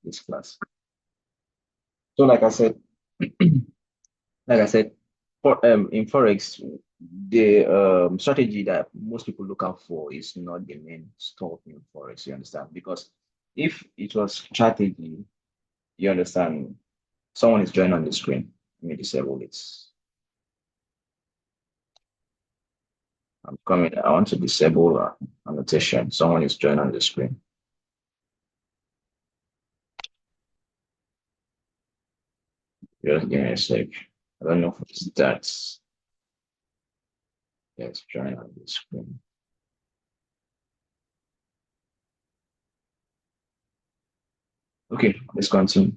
this class. So like I said, in Forex, the strategy that most people look out for is not the main stuff in Forex, you understand? Because if it was strategy, you understand, someone is joining on the screen. Let me disable it. I'm coming. I want to disable annotation. Someone is joining on the screen. Just give me a sec. I don't know if it's that. Yes, join on the screen. Okay, let's continue.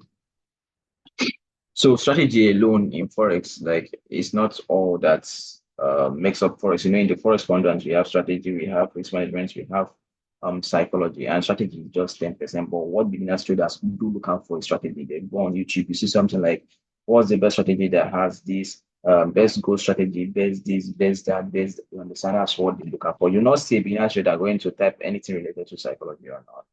So strategy alone in Forex, like, is not all that makes up Forex. You know, in the Forex quadrant, we have strategy, we have risk management, we have psychology, and strategy is just 10%. But what beginners traders do look out for is strategy. They go on YouTube, you see something like, what's the best strategy that has this best goal strategy, best this, best that, best, you understand? That's what they look out for. You not see a beginner trader going to type anything related to psychology or not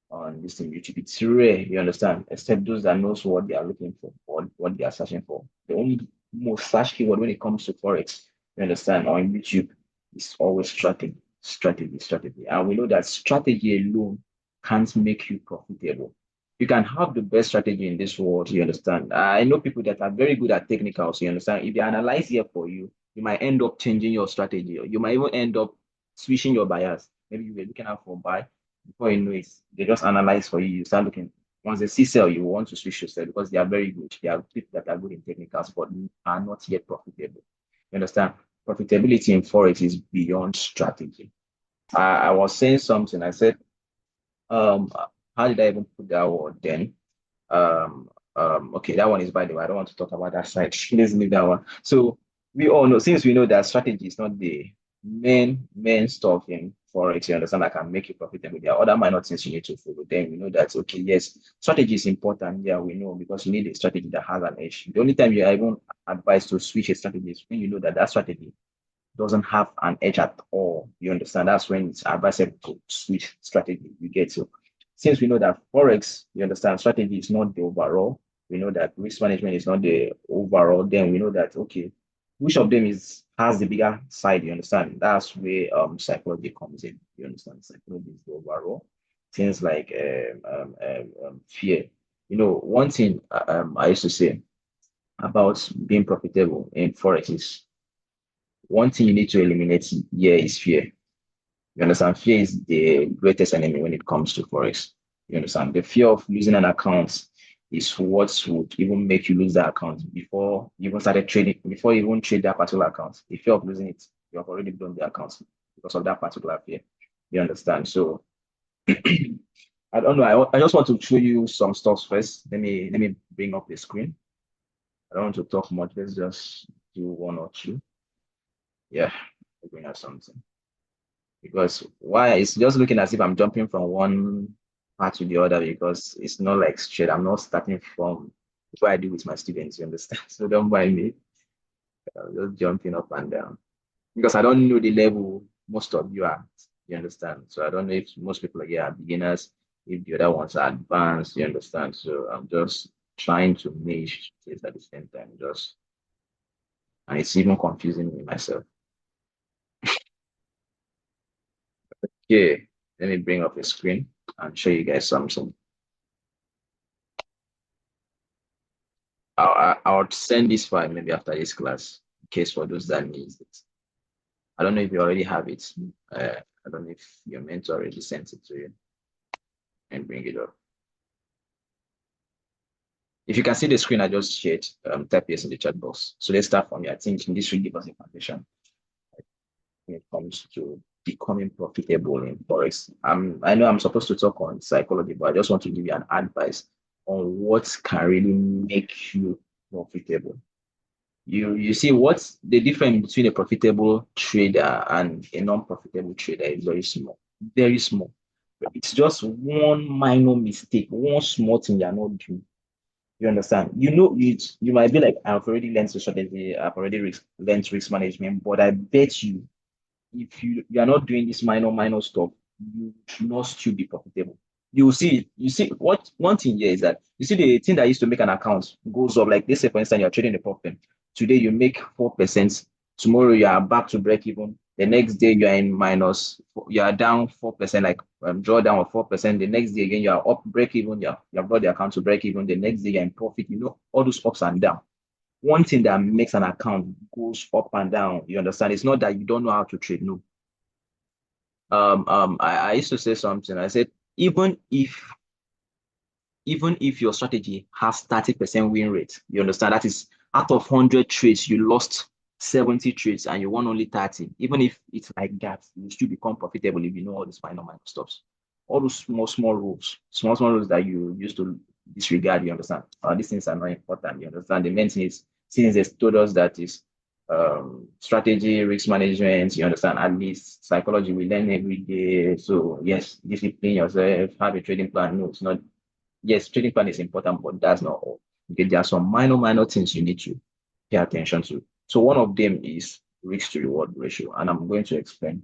on this thing YouTube. It's rare, you understand, except those that knows what they are looking for or what they are searching for. The only most search keyword when it comes to Forex, you understand, on YouTube is always strategy, strategy, strategy. And we know that strategy alone can't make you profitable. You can have the best strategy in this world, you understand. I know people that are very good at technicals, you understand. If they analyze here for you, you might end up changing your strategy, or you might even end up switching your bias. Maybe you were looking out for buy, before you know it, they just analyze for you. You start looking. Once they see sell, you want to switch to sell because they are very good. They are people that are good in technicals, but are not yet profitable. You understand? Profitability in Forex is beyond strategy. I was saying something. I said, um, how did I even put that word then? Okay, that one is by the way. I don't want to talk about that side. Let's leave that one. So we all know, since we know that strategy is not the main stuff in Forex, you understand, that can make you profitable. There are other minor things you need to follow. Then we know that, okay, yes, strategy is important. Yeah, we know, because you need a strategy that has an edge. The only time you are even advised to switch a strategy is when you know that that strategy doesn't have an edge at all. You understand? That's when it's advisable to switch strategy. You get to. Since we know that Forex, you understand, strategy is not the overall. We know that risk management is not the overall. Then we know that, okay, which of them is has the bigger side? You understand? That's where psychology comes in. You understand? Psychology is the overall. Things like fear. You know, one thing I used to say about being profitable in Forex is, one thing you need to eliminate here is fear. You understand? Fear is the greatest enemy when it comes to Forex. You understand? The fear of losing an account is what would even make you lose that account before you even started trading, before you even trade that particular account. The fear of losing it, you have already blown the account because of that particular fear. You understand? So I don't know. I just want to show you some stuff first. Let me bring up the screen. I don't want to talk much. Let's just do one or two. Yeah, I'll bring up something. Because why, it's just looking as if I'm jumping from one part to the other, because it's not like straight. I'm not starting from what I do with my students, you understand? So don't mind me. I'm just jumping up and down because I don't know the level most of you are. You understand? So I don't know if most people here are beginners, if the other ones are advanced. You understand? So I'm just trying to mesh this at the same time. Just, and it's even confusing me myself. Okay, let me bring up the screen and show you guys something. I'll send this file maybe after this class, in case for those that need it. I don't know if you already have it. I don't know if your mentor already sent it to you and bring it up. If you can see the screen I just shared, type yes in the chat box. So let's start from here. I think this will give us a foundation when it comes to becoming profitable in Forex. I know I'm supposed to talk on psychology, but I just want to give you an advice on what can really make you profitable. You see what's the difference between a profitable trader and a non-profitable trader is very small, very small. It's just one minor mistake, one small thing you're not doing. You understand? You know, you might be like, I've already learned the strategy, I've already learned risk management, but I bet you, if you are not doing this minor stuff, you should not still be profitable. You see what one thing here is that you see the thing that used to make an account goes up. Like let's say for instance you're trading the problem. Today you make 4%, tomorrow you are back to break even. The next day you are in minus, you are down 4%, like draw down of 4%. The next day again you are up break even, you have brought the account to break even. The next day you're in profit, all those ups and down. One thing that makes an account goes up and down, you understand? It's not that you don't know how to trade. No. I used to say something. I said, even if even if your strategy has 30% win rate, you understand that is out of 100 trades, you lost 70 trades and you won only 30. Even if it's like that, you still become profitable if you know all these minor stuffs. All those small rules that you used to disregard, you understand? These things are not important, you understand? The main thing is, since they told us that is strategy, risk management, you understand, at least psychology, we learn every day. So yes, discipline yourself, have a trading plan. No, it's not. Yes, trading plan is important, but that's not all. Okay, there are some minor things you need to pay attention to. So one of them is risk to reward ratio, and I'm going to explain.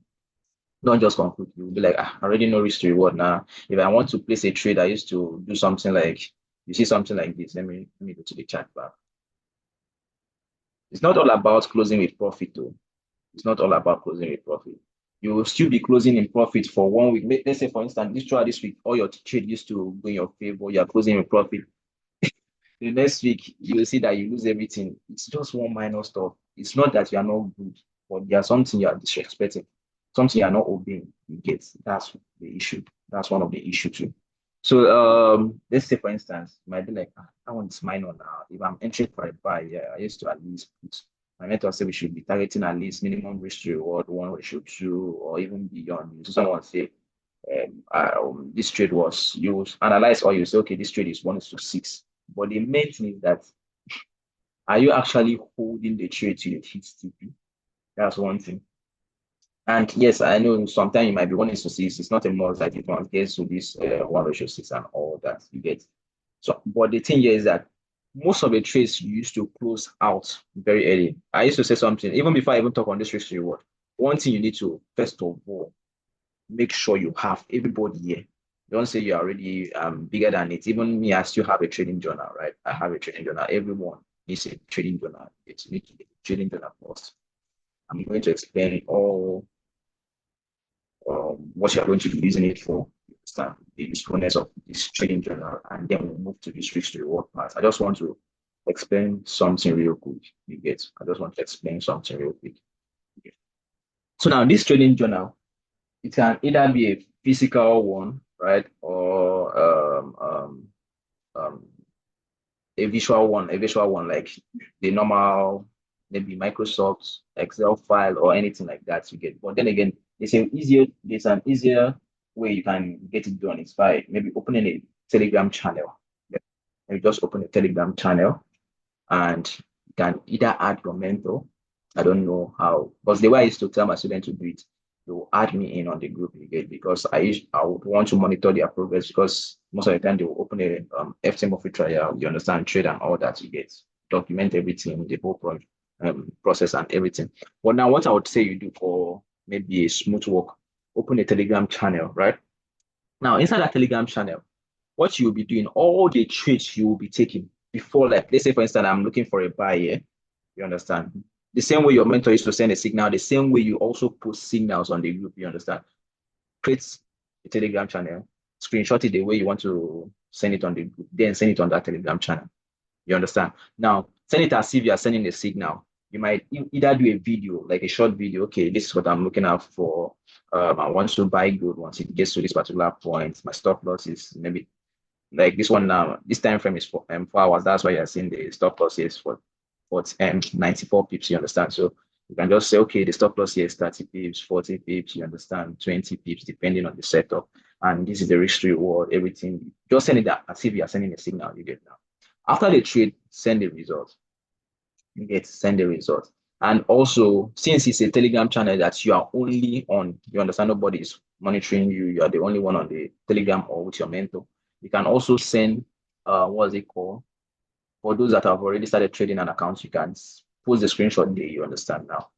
Don't just conclude. You'll be like, I already know risk to reward now. If I want to place a trade, I used to do something like, you see something like this. Let me go to the chart back. It's not all about closing with profit, though. It's not all about closing with profit. You will still be closing in profit for 1 week. Let's say, for instance, throughout this week, all your trade used to go in your favor. You are closing in profit. The next week you will see that you lose everything. It's just one minor stuff. It's not that you are not good, but there's something you are disrespecting, something you are not obeying. You get that's the issue. That's one of the issue too. So let's say for instance, you might be like, that one is minor now. If I'm entering for a buy, yeah, I used to at least put my mentor say we should be targeting at least minimum risk to reward 1:2 or even beyond. So someone say this trade was you analyze or you say, okay, this trade is 1:6. But the main thing is that are you actually holding the trade till it hits TP? That's one thing. And yes, I know sometimes you might be 1:6. It's not a must that it must get to this 1:6 and all that you get. So, but the thing here is that most of the trades you used to close out very early. I used to say something even before I even talk on this risk to reward. One thing you need to first of all make sure you have everybody here. Don't say you're already bigger than it. Even me, I still have a trading journal, right? I have a trading journal. Everyone needs a trading journal. It's need to be a trading journal first. I'm going to explain all what you're going to be using it for. Understand the usefulness of this trading journal, and then we'll move to this risk to reward part. I just want to explain something real quick. You get? I just want to explain something real quick. Okay. So now this trading journal, it can either be a physical one, right, or um, a visual one like the normal, maybe Microsoft Excel file or anything like that you get. But then again, there's an easier way you can get it done. It's by maybe opening a Telegram channel. Yeah. You just open a Telegram channel and you can either add your mentor. I don't know how, but the way I used to tell my students to do it, they will add me in on the group you get because I would want to monitor their progress because most of the time they will open a FTM trial, you understand, trade and all that you get, document everything, the whole process and everything. But now what I would say you do for maybe a smooth work, open a Telegram channel, right? Now inside that Telegram channel, what you'll be doing, all the trades you will be taking before, like let's say for instance, I'm looking for a buy here. You understand? The same way your mentor used to send a signal, the same way you also post signals on the group, you understand? Create a Telegram channel, screenshot it the way you want to send it on the group, then send it on that Telegram channel. You understand? Now, send it as if you are sending a signal. You might either do a video, like a short video. Okay, this is what I'm looking out for. I want to buy good once it gets to this particular point. My stop loss is maybe like this one now. This time frame is for 4 hours. That's why you're seeing the stop loss is for 94 pips. You understand? So you can just say, okay, the stop loss here is 30 pips, 40 pips. You understand? 20 pips, depending on the setup. And this is the risk reward. Everything. Just send it as if you are sending a signal. You get now. After the trade, send the result. You get send the result. And also, since it's a Telegram channel that you are only on, you understand nobody is monitoring you, you are the only one on the Telegram or with your mentor. You can also send what's it called? For those that have already started trading an account, you can post the screenshot there, you understand now.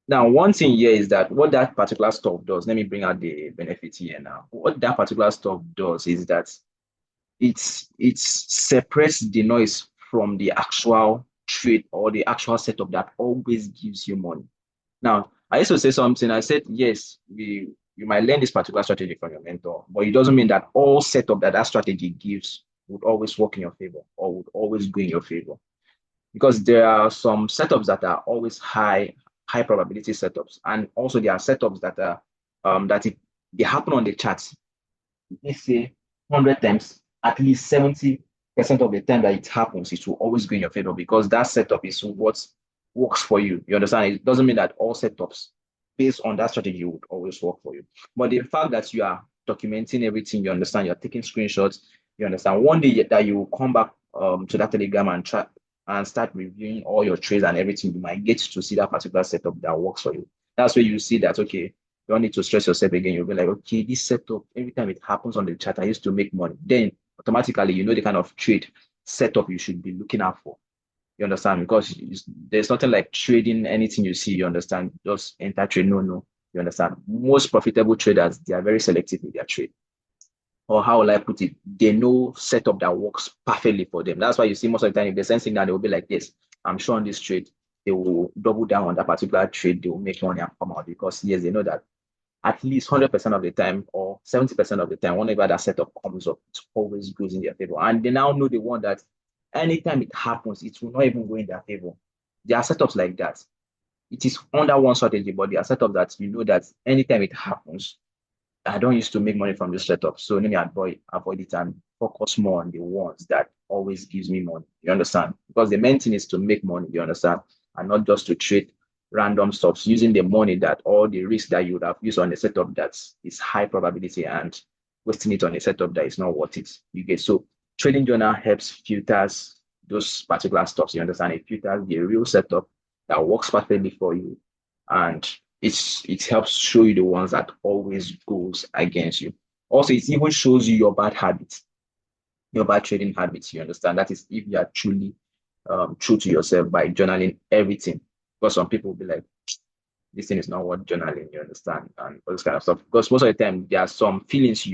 Now, one thing here is that what that particular stuff does, let me bring out the benefit here now. What that particular stuff does is that it separates the noise from the actual trade or the actual setup that always gives you money. Now, I used to say something. I said, yes, you might learn this particular strategy from your mentor, but it doesn't mean that all setup that that strategy gives would always work in your favor or would always go in your favor. Because there are some setups that are always high probability setups, and also there are setups that are that if they happen on the charts, let's say 100 times, at least 70% of the time that it happens, it will always go in your favor because that setup is what works for you. You understand? It doesn't mean that all setups based on that strategy would always work for you. But the fact that you are documenting everything, you understand, you're taking screenshots, you understand, one day that you will come back to that Telegram and try and start reviewing all your trades and everything, you might get to see that particular setup that works for you. That's where you see that, okay, you don't need to stress yourself again. You'll be like, okay, this setup, every time it happens on the chart, I used to make money. Then automatically, you know the kind of trade setup you should be looking out for. You understand? Because there's nothing like trading anything you see, you understand? Just enter trade. No, no. You understand? Most profitable traders, they are very selective in their trade. Or how will I put it? They know setup that works perfectly for them. That's why you see most of the time, if they sense signal, they will be like, yes, I'm sure on this trade, they will double down on that particular trade, they will make money and come out because yes, they know that at least 100% of the time or 70% of the time, whenever that setup comes up, it always goes in their favor. And they now know the one that anytime it happens, it will not even go in their favor. There are setups like that. It is under one strategy, but there are setups that you know that anytime it happens, I don't used to make money from this setup. So let me avoid it and focus more on the ones that always gives me money. You understand? Because the main thing is to make money, you understand? And not just to trade random stocks using the money that all the risk that you would have used on a setup that is high probability and wasting it on a setup that is not worth it. You get so trading journal helps filters those particular stocks. You understand? It filters the real setup that works perfectly for you and it helps show you the ones that always goes against you. Also, it even shows you your bad habits, your bad trading habits. You understand? That is if you are truly true to yourself by journaling everything. Because some people will be like, this thing is not worth journaling, you understand, and all this kind of stuff. Because most of the time there are some feelings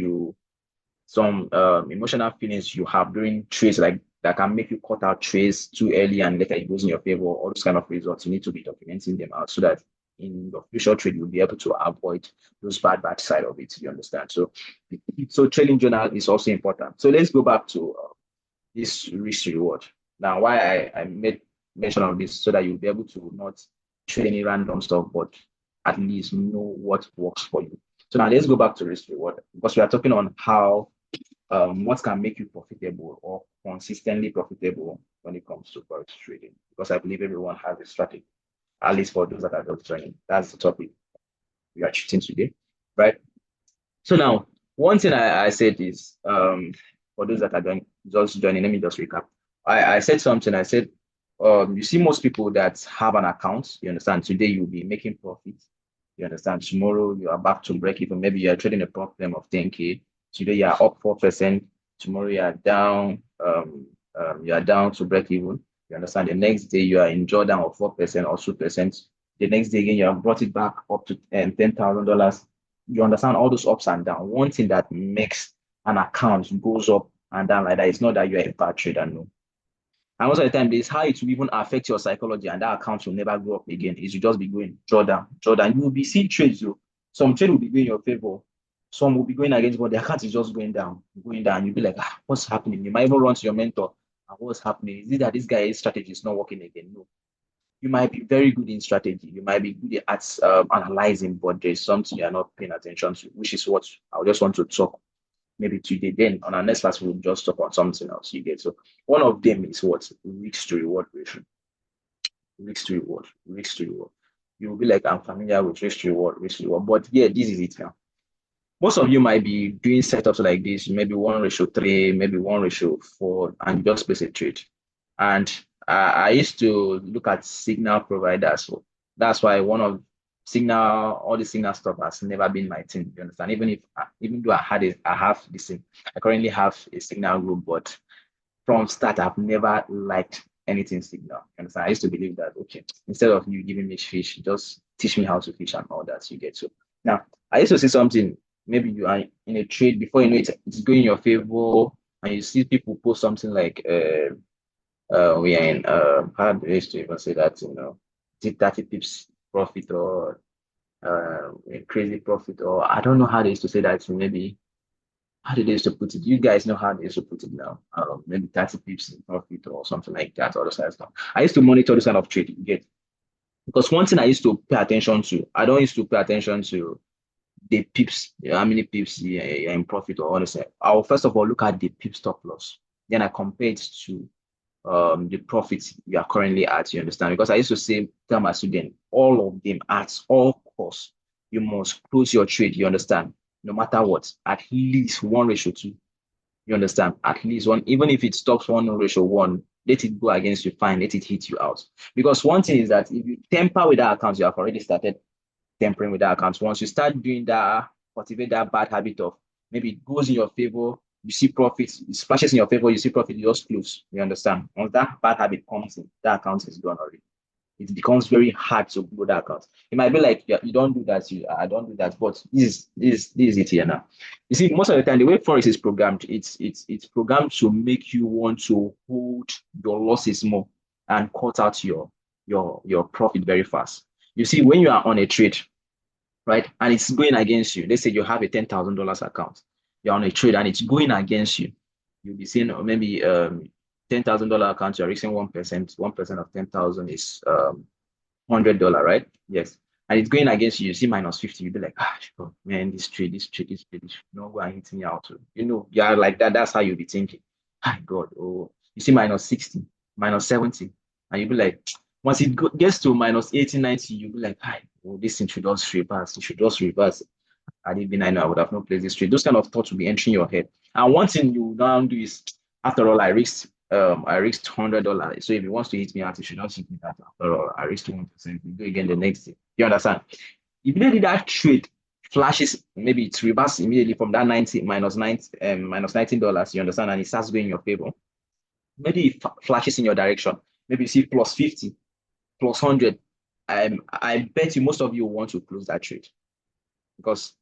some emotional feelings you have during trades like that can make you cut out trades too early and later it goes in your favor. All those kind of results, you need to be documenting them out so that in your future trade you'll be able to avoid those bad side of it. You understand? So trading journal is also important. So let's go back to this risk reward. Now, why I made mention of this so that you'll be able to not trade any random stuff, but at least know what works for you. So now let's go back to risk reward because we are talking on how what can make you profitable or consistently profitable when it comes to forex trading. Because I believe everyone has a strategy, at least for those that are just joining. That's the topic we are treating today, right? So now, one thing I said is, for those that are just joining, let me just recap. I said something. I said, you see most people that have an account, you understand, today you'll be making profit. You understand, tomorrow you are back to break even. Maybe you are trading a problem of 10K. Today you are up 4%. Tomorrow you are down to break even. You understand, the next day you are in drawdown of 4% or 2%. The next day again, you have brought it back up to $10,000. You understand all those ups and downs. One thing that makes an account goes up and down like that is not that you're a bad trader, no. And most of the time, this is how it will even affect your psychology, and that account will never go up again. It will just be going draw down, draw down. You will be seeing trades. So some trade will be going in your favor, some will be going against, but the account is just going down, going down. You'll be like, what's happening? You might even run to your mentor. What's happening? Is it that this guy's strategy is not working again? No. You might be very good in strategy. You might be good at analyzing, but there's something you're not paying attention to, which is what I just want to talk maybe today. Then on our next class, we'll just talk on something else you get. So one of them is what? Risk to reward ratio. Risk to reward, risk to reward. You will be like, I'm familiar with risk to reward, risk to reward. But yeah, this is it now. Most of you might be doing setups like this, maybe 1:3, maybe 1:4, and you just place a trade. And I used to look at signal providers. So that's why one of signal, all the signal stuff has never been my thing. You understand? Even though I have this thing, I currently have a signal group, but from start, I've never liked anything signal. You understand? I used to believe that okay, instead of you giving me fish, just teach me how to fish and all that. You get. So now I used to see something. Maybe you are in a trade before you know it, it's going in your favor, and you see people post something like we are in hard ways to even say that, did 30 pips profit or a crazy profit, or I don't know how they used to say that. Maybe how did they used to put it? You guys know how they used to put it now. Maybe 30 pips in profit or something like that, all those kind of stuff. I used to monitor this kind of trade, you get, because one thing I used to pay attention to, I don't used to pay attention to the pips, how many pips you're in profit or honestly. I'll first of all look at the pip stop loss. Then I compare it to the profits you are currently at, you understand? Because I used to say, tell my student, all of them at all costs, you must close your trade, you understand? No matter what, at least 1:2. You understand? At least one, even if it stops 1:1, let it go against you, fine, let it hit you out. Because one thing is that if you tamper with that account, you have already started tampering with that account. Once you start doing that, cultivate that bad habit of maybe it goes in your favor, you see profits, it splashes in your favor, you see profit, you just close. You understand? Once that bad habit comes in, that account is gone already. It becomes very hard to grow that account. It might be like you don't do that, I don't do that, but this is it here now. You see, most of the time, the way Forex is programmed, it's programmed to make you want to hold your losses more and cut out your profit very fast. You see, when you are on a trade, right? And it's going against you. Let's say you have a $10,000 account. You're on a trade and it's going against you. You'll be seeing maybe $10,000 account, you're risking 1%. 1% of 10,000 is $100, right? Yes. And it's going against you. You see minus 50, you'll be like, oh, man, this trade, no go and hit me out. Yeah, like that. That's how you'll be thinking. God, oh, you see minus 60, minus 70, and you'll be like, once it gets to minus 80, 90, you'll be like, hi, oh, this thing should just reverse. It should just reverse. Had it been I know, I would have not placed this trade. Those kind of thoughts will be entering your head. And one thing you now do is, after all, I risked $100. So if he wants to hit me out, he should not hit me that. After all, I risked 1%. We go again the next day. You understand? Immediately that trade flashes, maybe it's reversed immediately from that 90 minus 90 minus $19. You understand? And it starts going in your favor. Maybe it flashes in your direction. Maybe you see plus 50, plus 100. I bet you most of you want to close that trade because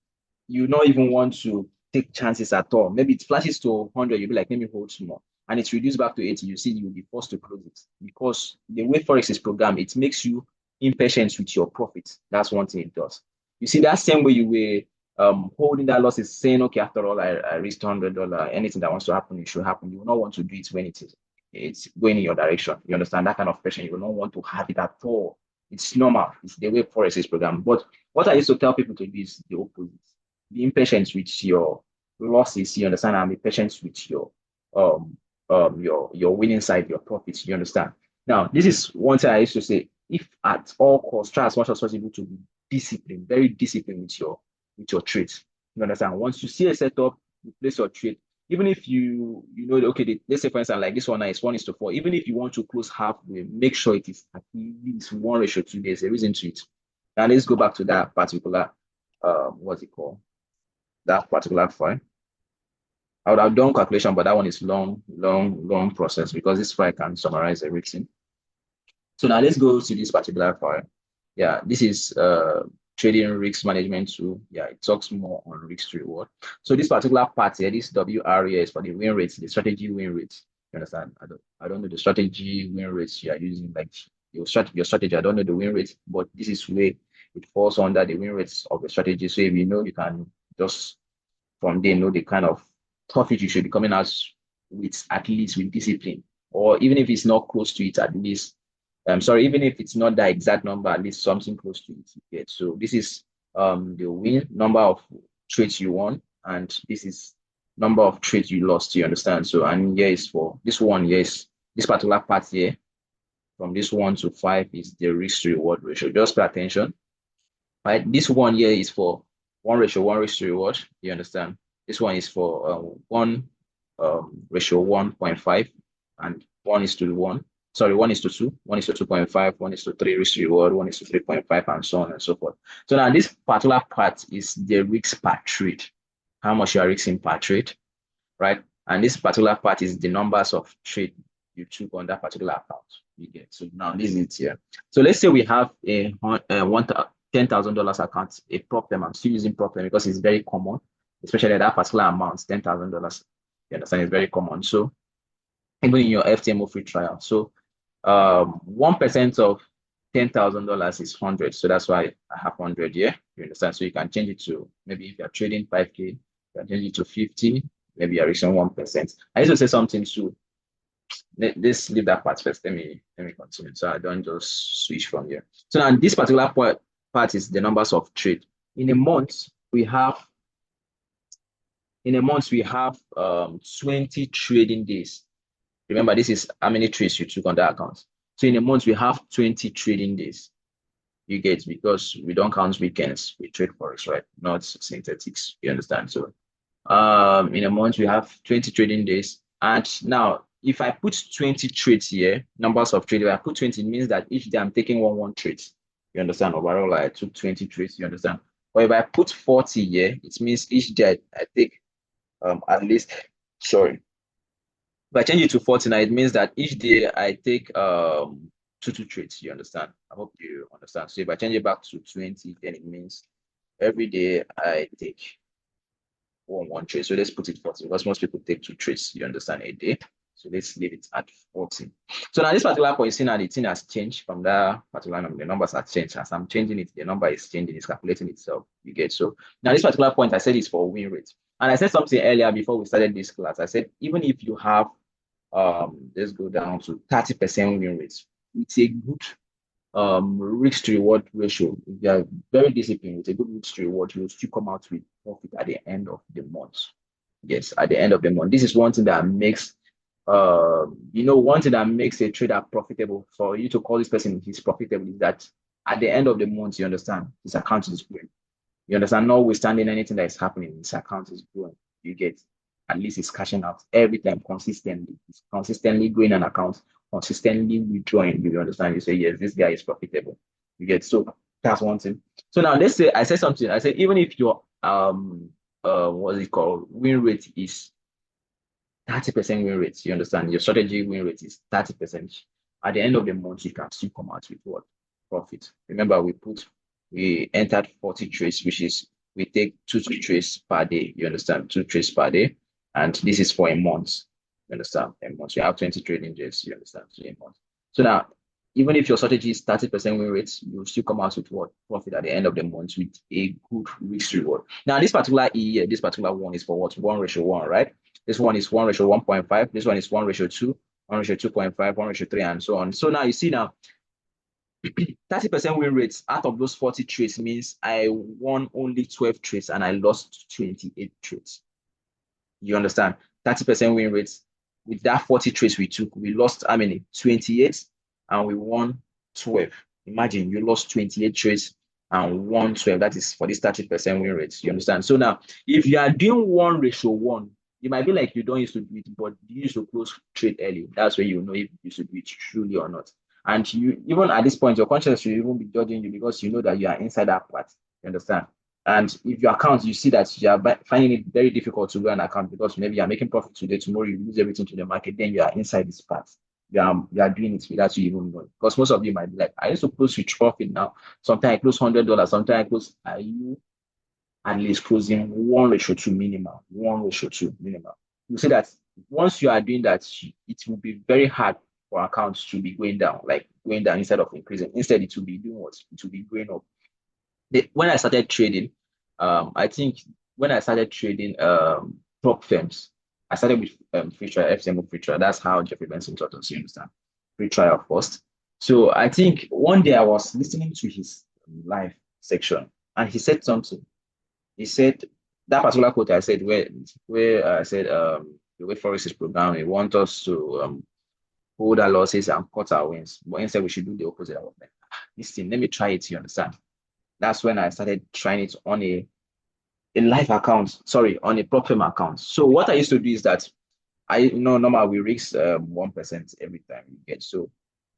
you don't even want to take chances at all. Maybe it flashes to 100, you'll be like, let me hold small. And it's reduced back to 80, you see, you'll be forced to close it. Because the way Forex is programmed, it makes you impatient with your profits. That's one thing it does. You see, that same way you were holding that loss is saying, okay, after all, I risked $100, anything that wants to happen, it should happen. You will not want to do it when it's going in your direction. You understand that kind of pressure? You will not want to have it at all. It's normal. It's the way Forex is programmed. But what I used to tell people to do is the opposite. Be impatient with your losses, you understand, and be patient with your winning side, your profits, you understand. Now, this is one thing I used to say, if at all costs, try as much as possible to be disciplined, very disciplined with your trades. You understand? Once you see a setup, you place your trade. Even if you know okay, let's say for instance, like this one is 1:4. Even if you want to close halfway, make sure it is at least 1:2. There's a reason to it. Now let's go back to that particular what's it called? That particular file. I would have done calculation, but that one is long process because this file can summarize everything. So now let's go to this particular file. Yeah, this is trading risk management tool. Yeah, it talks more on risk to reward. So this particular part here, this WR is for the win rates, the strategy win rates. You understand? I don't know the strategy win rates you are using, like your strategy. I don't know the win rates, but this is where it falls under the win rates of the strategy. So if you know, you can just from there know the kind of profit you should be coming out with, at least with discipline, or even if it's not close to it, at least sorry, even if it's not that exact number, at least something close to it you get. So this is the win number of trades you won, and this is number of trades you lost, you understand? So and here is for this one, yes, this particular part here from this 1 to 5 is the risk to reward ratio. Just pay attention. Right, this one here is for 1:1 risk to reward. You understand? This one is for 1:1.5, and 1:1. Sorry, 1:2, 1:2.5, 1:3 risk to reward, 1:3.5, and so on and so forth. So now this particular part is the risk per trade, how much you are risking per trade, right? And this particular part is the numbers of trade you took on that particular account. You get. So now this is it here. So let's say we have a $10,000 account, a problem. I'm still using problem because it's very common, especially that particular amount, $10,000. You understand? It's very common. So even in your FTMO free trial. So 1% of $10,000 is 100. So that's why I have 100 here. You understand? So you can change it to, maybe if you're trading 5K, you can change it to 50. Maybe you're reaching 1%. I used to say something too. Let's leave that part first. Let me continue. So I don't just switch from here. So now this particular part is the numbers of trade. In a month, we have 20 trading days. Remember, this is how many trades you took on that account. So in a month, we have 20 trading days. You get, because we don't count weekends. We trade forex, right? Not synthetics. You understand? So in a month, we have 20 trading days. And now, if I put 20 trades here, numbers of trades, if I put 20, it means that each day I'm taking one trade. You understand? Overall, I took 20 trades. You understand? But if I put 40 here, it means each day I take at least, sorry. If I change it to 40 now, it means that each day I take two trades. You understand? I hope you understand. So if I change it back to 20, then it means every day I take one trade. So let's put it 40 because most people take two trades, you understand, a day. So let's leave it at 40. So now this particular point, you see now the thing has changed from that particular number. The numbers have changed. As I'm changing it, the number is changing, it's calculating itself. You get. So now this particular point I said is for win rate. And I said something earlier before we started this class. I said even if you have let's go down to 30% win rates, it's a good risk to reward ratio. If you are very disciplined with a good risk to reward, you'll still come out with profit at the end of the month. Yes, at the end of the month. This is one thing that makes one thing that makes a trader profitable. For you to call this person he's profitable is that at the end of the month, you understand, his account is growing. You understand, notwithstanding anything that is happening, his account is growing. You get, at least he's cashing out every time consistently. He's consistently growing an account, consistently withdrawing. You understand? You say, yes, this guy is profitable. You get, so that's one thing. So now let's say I said something. I said even if your what's it called, win rate is 30% win rate, you understand? Your strategy win rate is 30%. At the end of the month, you can still come out with what? Profit. Remember, we entered 40 trades, which is we take two trades per day. You understand? Two trades per day. And this is for a month. You understand? A month. You have 20 trading days, you understand? So a month. So now, even if your strategy is 30% win rate, you'll still come out with what? Profit at the end of the month with a good risk reward. Now, this particular this particular one is for what? 1:1, right? This one is 1:1.5. This one is 1:2, 1:2.5, 1:3, and so on. So now you see now, 30% win rates out of those 40 trades means I won only 12 trades and I lost 28 trades. You understand? 30% win rates. With that 40 trades we took, we lost how many? 28 and we won 12. Imagine you lost 28 trades and won 12. That is for this 30% win rates. You understand? So now, if you are doing 1:1, you might be like you don't used to do it, but you used to close trade early. That's where you know if you should do it truly or not. And you, even at this point, your conscience should even be judging you because you know that you are inside that part. You understand? And if your account, you see that you are finding it very difficult to run an account because maybe you are making profit today, tomorrow you lose everything to the market, then you are inside this part. You are doing it without you even knowing. Because most of you might be like, I used to close with profit now. Sometimes I close $100, sometimes I close, are you at least closing 1:2 minimum? 1:2 minimum. You see that once you are doing that, it will be very hard for accounts to be going down, like going down instead of increasing. Instead, it will be doing what? It will be going up. When I started trading, I think when I started trading prop firms, I started with free trial, FCMO free trial. That's how Jeffrey Benson taught us, you understand? Free trial first. So I think one day I was listening to his live section and he said something. He said that particular quote I said where I said the way Forex is programmed, we want us to hold our losses and cut our wins. But instead we should do the opposite. I was like, listen, let me try it, you understand? That's when I started trying it on a live account, sorry, on a prop firm account. So what I used to do is that I know normal we risk 1% every time you get. So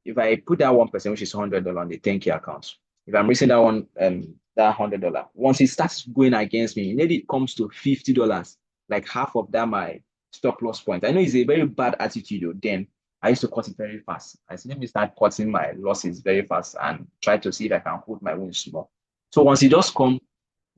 if I put that 1%, which is $100 on the 10K account, if I'm risking that one that $100, once it starts going against me, maybe it comes to $50, like half of that my stop loss point. I know it's a very bad attitude though. Then I used to cut it very fast. I said, let me start cutting my losses very fast and try to see if I can hold my wins small So once it just come,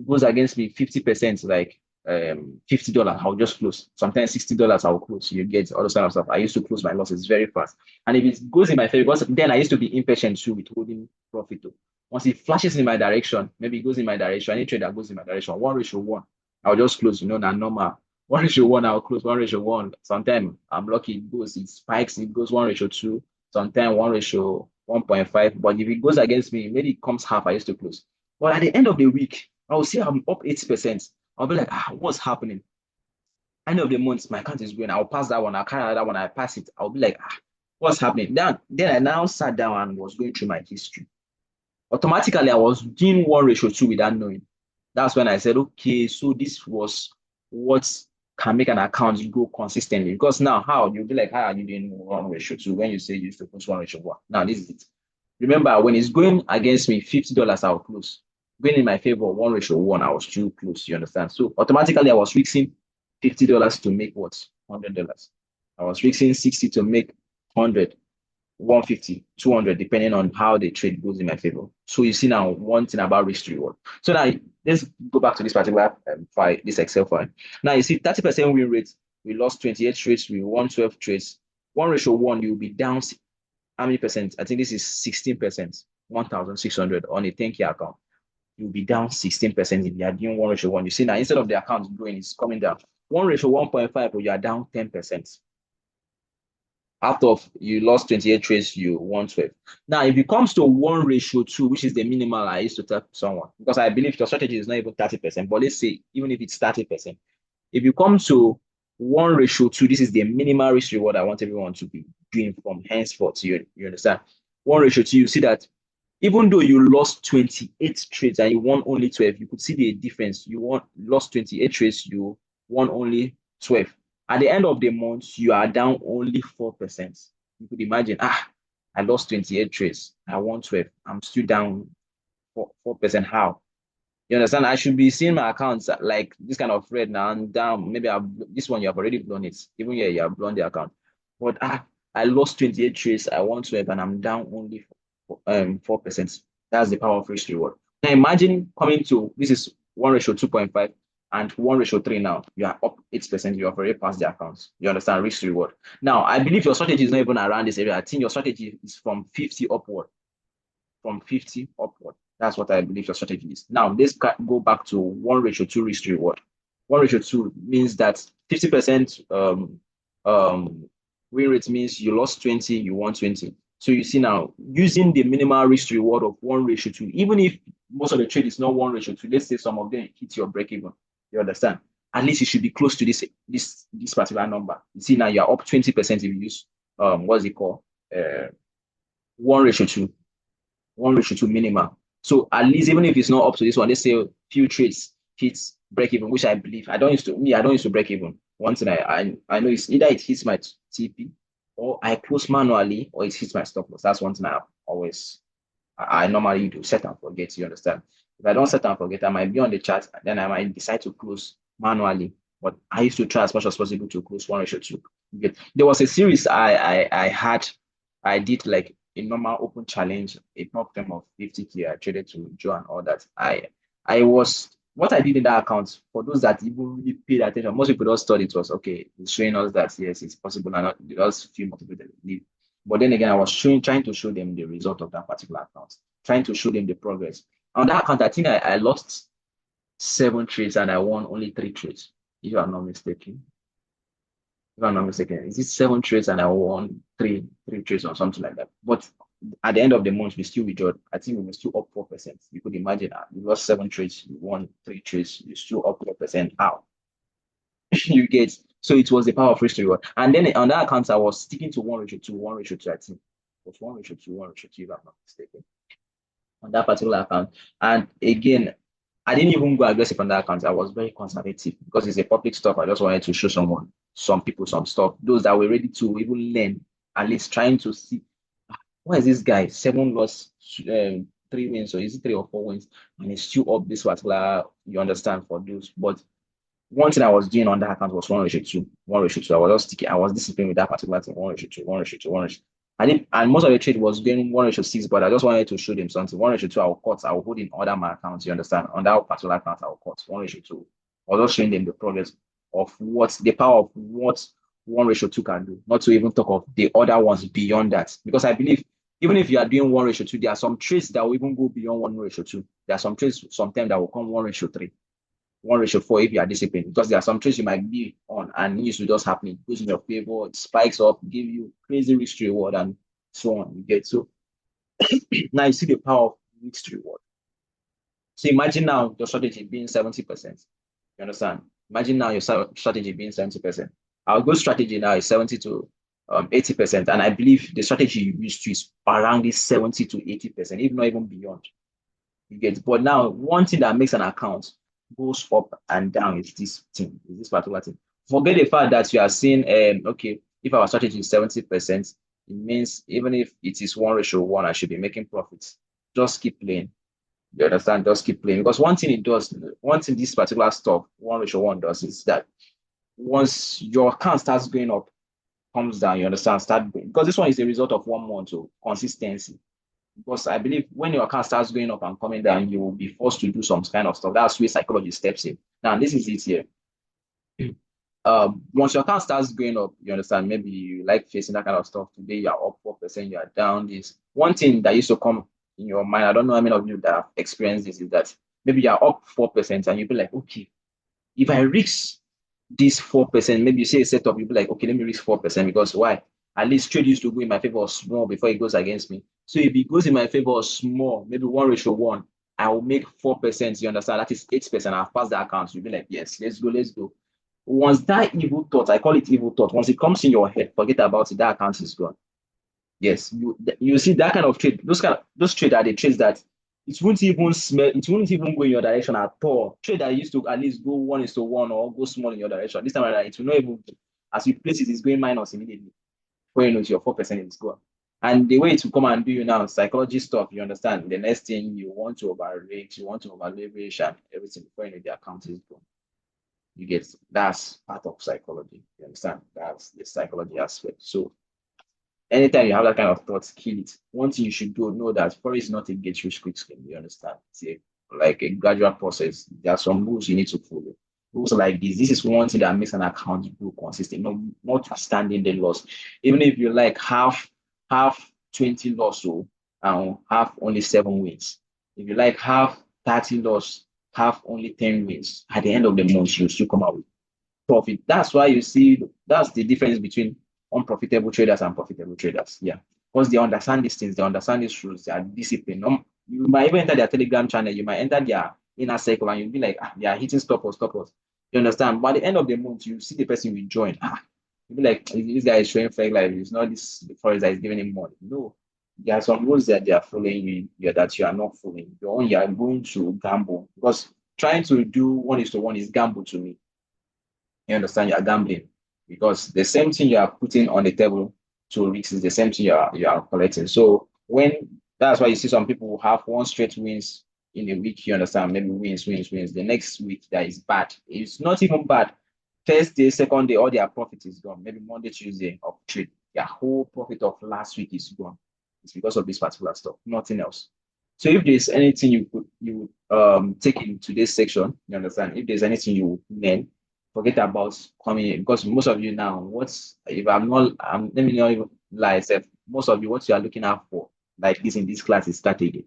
it goes against me 50%, like $50, I'll just close. Sometimes $60, I'll close. You get all those kind of stuff. I used to close my losses very fast. And if it goes in my favor, because then I used to be impatient too with holding profit too. Once it flashes in my direction, maybe it goes in my direction, any trade that goes in my direction, 1:1, I'll just close, now normal. 1:1, I'll close 1:1. Sometimes I'm lucky it goes, it spikes, it goes 1:2, sometimes 1:1.5. But if it goes against me, maybe it comes half, I used to close. But at the end of the week, I will see I'm up 80%. I'll be like, what's happening? End of the month, my account is growing. I'll pass that one, I'll carry that one, I pass it. I'll be like, what's happening? Then I now sat down and was going through my history. Automatically, I was doing 1:2 without knowing. That's when I said, okay, so this was what can make an account go consistently. Because now, you'll be like, how are you doing 1:2 when you say you used to post 1:1? Now, this is it. Remember, when it's going against me, $50, I'll close. Going in my favor, 1:1, I was too close. You understand? So automatically, I was fixing $50 to make what? $100. I was fixing 60 to make 100. 150, 200, depending on how the trade goes in my favor. So you see now one thing about risk to reward. So now let's go back to this particular file, this Excel file. Now you see 30% win rate. We lost 28 trades. We won 12 trades. 1:1, you'll be down how many percent? I think this is 16%, 1,600 on a 10K account. You'll be down 16% if you are doing 1:1. You see now instead of the account growing, it's coming down. 1:1.5, you are down 10%. Out of you lost 28 trades, you won 12. Now, if it comes to 1:2, which is the minimal I used to tell someone, because I believe your strategy is not even 30%, but let's say even if it's 30%, if you come to 1:2, this is the minimal risk reward I want everyone to be doing from henceforth. You understand? 1:2, you see that even though you lost 28 trades and you won only 12, you could see the difference. Lost 28 trades, you won only 12. At the end of the month, you are down only 4%. You could imagine, I lost 28 trades. I won 12. I'm still down 4%. How? You understand? I should be seeing my accounts like this kind of red now and down. Maybe this one, you have already blown it. Even here, you have blown the account. But I lost 28 trades. I won 12 and I'm down only 4%. That's the power of risk reward. Now imagine coming to, this is 1:2.5. and 1:3 now, you are up 8%, you have already passed the accounts. You understand risk reward. Now, I believe your strategy is not even around this area. I think your strategy is from 50 upward. From 50 upward. That's what I believe your strategy is. Now, let's go back to 1:2 risk reward. 1:2 means that 50% win rate means you lost 20, you won 20. So you see now, using the minimal risk reward of 1:2, even if most of the trade is not 1:2, let's say some of them hit your break even. You understand? At least you should be close to this particular number. You see now you're up 20% if you use what's it called? 1:2. 1:2 minimum. So at least even if it's not up to this one, let's say a few trades hits break even, which I believe I don't used to break even. One thing I know is either it hits my TP or I close manually or it hits my stop loss. That's one thing I normally do, set and forget, you understand? If I don't set and forget, I might be on the chart, then I might decide to close manually. But I used to try as much as possible to close 1:2. There was a series I did like a normal open challenge, a top term of 50K. I traded to Joe and all that. What I did in that account, for those that even really paid attention, most people just thought it was okay, it's showing us that yes, it's possible and not, they just feel motivated. But then again, I was trying to show them the result of that particular account, trying to show them the progress. On that account, I think I lost 7 trades and I won only 3 trades, if I'm not mistaken. If I'm not mistaken, is it 7 trades and I won three trades or something like that? But at the end of the month, we still withdrew. I think we were still up 4%. You could imagine you lost 7 trades, you won 3 trades, you're still up 4%. How? You get, so it was the power of risk to reward. And then on that account, I was sticking to 1:2, 1:2, I think. It was 1:2, 1:2, if I'm not mistaken. On that particular account. And again, I didn't even go aggressive on that account. I was very conservative because it's a public stuff. I just wanted to show some people, some stuff, those that were ready to even learn, at least trying to see, why is this guy 7 loss, 3 wins, or is it 3 or 4 wins, and he's still up this particular, you understand, for those. But one thing I was doing on that account was 1:2, 1:2. I was just sticking, I was disciplined with that particular thing, 1:2, 1:2, 1:2. And most of the trade was going 1:6, but I just wanted to show them something. 1:2, I'll cut, I'll hold in other my accounts. You understand? On that particular account, I'll cut 1:2. I was just showing them the progress of what the power of what 1:2 can do, not to even talk of the other ones beyond that. Because I believe even if you are doing 1:2, there are some trades that will even go beyond 1:2. There are some trades sometimes that will come 1:3. 1:4 if you are disciplined, because there are some trades you might be on and news will just happen. It goes in your favor, it spikes up, give you crazy risk reward, and so on. You get so now you see the power of risk reward. So imagine now your strategy being 70%. You understand? Imagine now your strategy being 70%. Our good strategy now is 70 to 80%. And I believe the strategy you use to is around this 70 to 80%, if not even beyond. You get, but now one thing that makes an account goes up and down is this thing, is this particular thing. Forget the fact that you are seeing, okay, if our strategy is 70%, it means even if it is 1:1, I should be making profits. Just keep playing. You understand? Just keep playing. Because one thing it does, one thing this particular stuff, 1:1 does is that once your account starts going up, comes down, you understand, start going. Because this one is a result of 1 month of consistency. Because I believe when your account starts going up and coming down, you will be forced to do some kind of stuff. That's where psychology steps in. Now, this is it here. Once your account starts going up, you understand, maybe you like facing that kind of stuff. Today, you're up 4%, you're down this. One thing that used to come in your mind, I don't know how many of you that have experienced this, is that maybe you're up 4% and you'll be like, okay, if I risk this 4%, maybe you say a setup, you'll be like, okay, let me risk 4% because why? At least trade used to go in my favor small before it goes against me. So if it goes in my favor small, maybe 1:1, I will make 4%. You understand? That is 8%. I've passed the account. You'll be like, yes, let's go, let's go. Once that evil thought, I call it evil thought, once it comes in your head, forget about it, that account is gone. Yes, you see that kind of trade, those trade are the trades that it won't even smell, it won't even go in your direction at all. Trade that used to at least go 1:1 or go small in your direction. This time around, it will not even, as you place it, it's going minus immediately. Before you know it, your 4% is gone. And the way it will come and do you now, psychology stuff, you understand. The next thing you want to overrate, you want to over leverage and everything before you know the account is gone. You get, that's part of psychology. You understand? That's the psychology aspect. So anytime you have that kind of thoughts, kill it. One thing you should do, know that Forex is not a get rich quick scheme. You understand? It's like a gradual process. There are some rules you need to follow. Rules like this. This is one thing that makes an account grow consistent, notwithstanding the loss. Even if you like half 20 loss or half only 7 wins. If you like half 30 loss, half only 10 wins, at the end of the month, you still come out with profit. That's why you see that's the difference between unprofitable traders and profitable traders. Yeah. Because they understand these things, they understand these rules, they are disciplined. You might even enter their Telegram channel, you might enter their inner circle and you'll be like, they are hitting stop loss, stop loss. You understand? By the end of the month, you see the person will join. You'll be like, this guy is showing fake life. It's not this forest that is giving him money. No. There are some rules that they are following you that you are not following. You are going to gamble because trying to do 1:1 is gamble to me. You understand? You're gambling because the same thing you are putting on the table to risk is the same thing you are collecting. So when that's why you see some people who have one straight wins in a week, you understand? Maybe wins, wins, wins. The next week that is bad. It's not even bad. First day, second day, all their profit is gone. Maybe Monday, Tuesday of trade. Their whole profit of last week is gone. It's because of this particular stuff, nothing else. So if there's anything you take in today's section, you understand? If there's anything you learn, forget about coming in because most of you now, what's if I'm not, let me not even lie, except most of you, what you are looking out for, like this in this class, is strategy.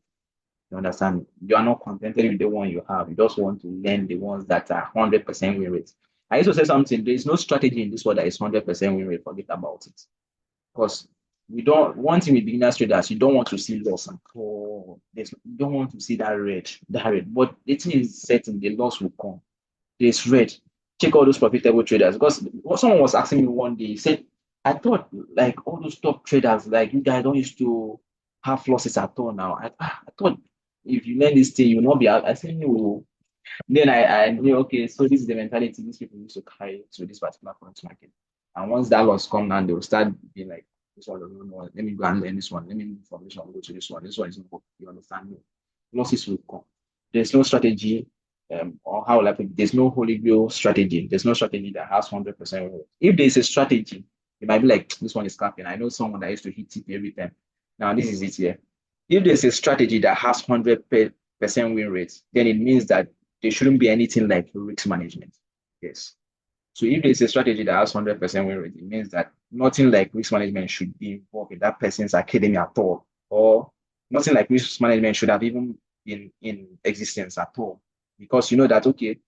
You understand? You are not contented with the one you have. You just want to learn the ones that are 100% win rate. I used to say something. There is no strategy in this world that is 100% win rate. Forget about it. Because we don't one thing with beginners traders, you don't want to see loss and you don't want to see that red. But the thing is certain, the loss will come. There's red. Check all those profitable traders. Because someone was asking me one day, he said, I thought like all those top traders, like you guys don't used to have losses at all now. I thought if you learn this thing, you will not be out. I said, no. Then I knew, okay, so this is the mentality these people used to carry to this particular forex market. And once that loss come down, they will start being like, this one doesn't know. Let me go and learn this one. Let me move from this one, go to this one. This one is not. You understand me? Losses will come. There's no strategy, or how like there's no holy grail strategy. There's no strategy that has 100%. If there's a strategy, You might be like, this one is capping. I know someone that used to hit TP every time. Now, this is it here. If there's a strategy that has 100% win rate, then it means that there shouldn't be anything like risk management. Yes. So if there's a strategy that has 100% win rate, it means that nothing like risk management should be involved in that person's academy at all, or nothing like risk management should have even been in existence at all. Because you know that, okay,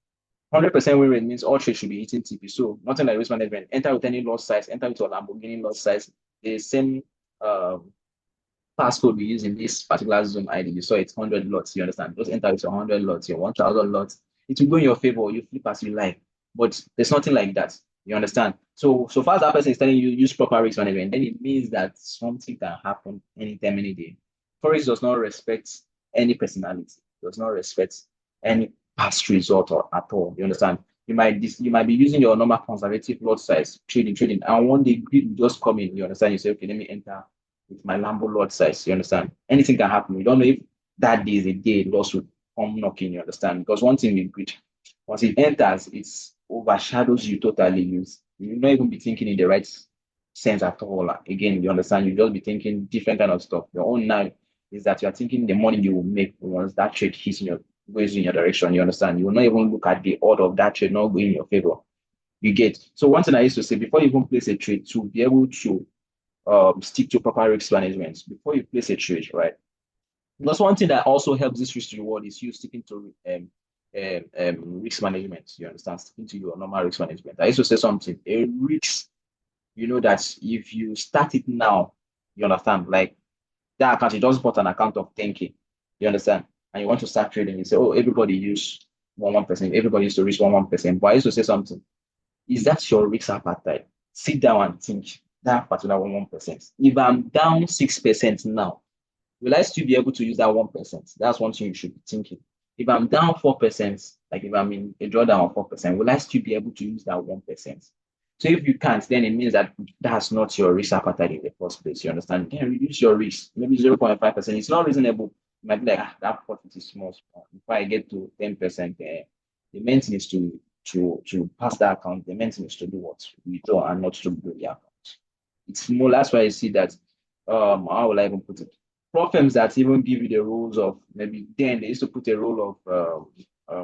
100% win rate means all trades should be hitting TP. So nothing like risk management. Enter with any lot size, enter with a Lamborghini lot size. The same um, passcode we use in this particular Zoom ID. You saw it's 100 lots. You understand? Just enter with your 100 lots, your 1,000 lots. It will go in your favor. You flip as you like. But there's nothing like that. You understand? So far as that person is telling you use proper risk management, then it means that something can happen anytime, any day. Forex does not respect any personality. Does not respect any past result or at all. You understand? You might be using your normal conservative lot size, trading, and one day greed will just come in. You understand? You say, okay, let me enter with my Lambo lot size. You understand? Anything can happen. You don't know if that day is a day loss will come knocking. You understand? Because one thing with greed, once it enters, it overshadows you totally. You not even be thinking in the right sense at all. Again, you understand? You just be thinking different kind of stuff. Your own now is that you are thinking the money you will make once that trade hits in your goes in your direction. You understand? You will not even look at the order of that trade not going in your favor. You get. So one thing I used to say before you even place a trade, to be able to stick to proper risk management before you place a trade, right? Because one thing that also helps this risk reward is you sticking to risk management. You understand? Sticking to your normal risk management. I used to say something. A risk, you know that if you start it now, you understand, like that account, you just bought an account of 10K. You understand? And you want to start trading, you say, oh, everybody use 1%. Everybody used to risk 1%. But I used to say something. Is that your risk appetite? Sit down and think that particular 1%. If I'm down 6% now, will I still be able to use that 1%? That's one thing you should be thinking. If I'm down 4%, like if I'm in a drawdown of 4%, will I still be able to use that 1%? So if you can't, then it means that that's not your risk appetite in the first place. You understand? You can reduce your risk, maybe 0.5%. It's not reasonable. You might be like, that profit is small. If I get to 10%, the main thing is to pass that account. The main thing is to do what? Withdraw and not to blow the account. It's more, that's why I see that how will I even put it? Firms that even give you the rules of maybe then they used to put a rule of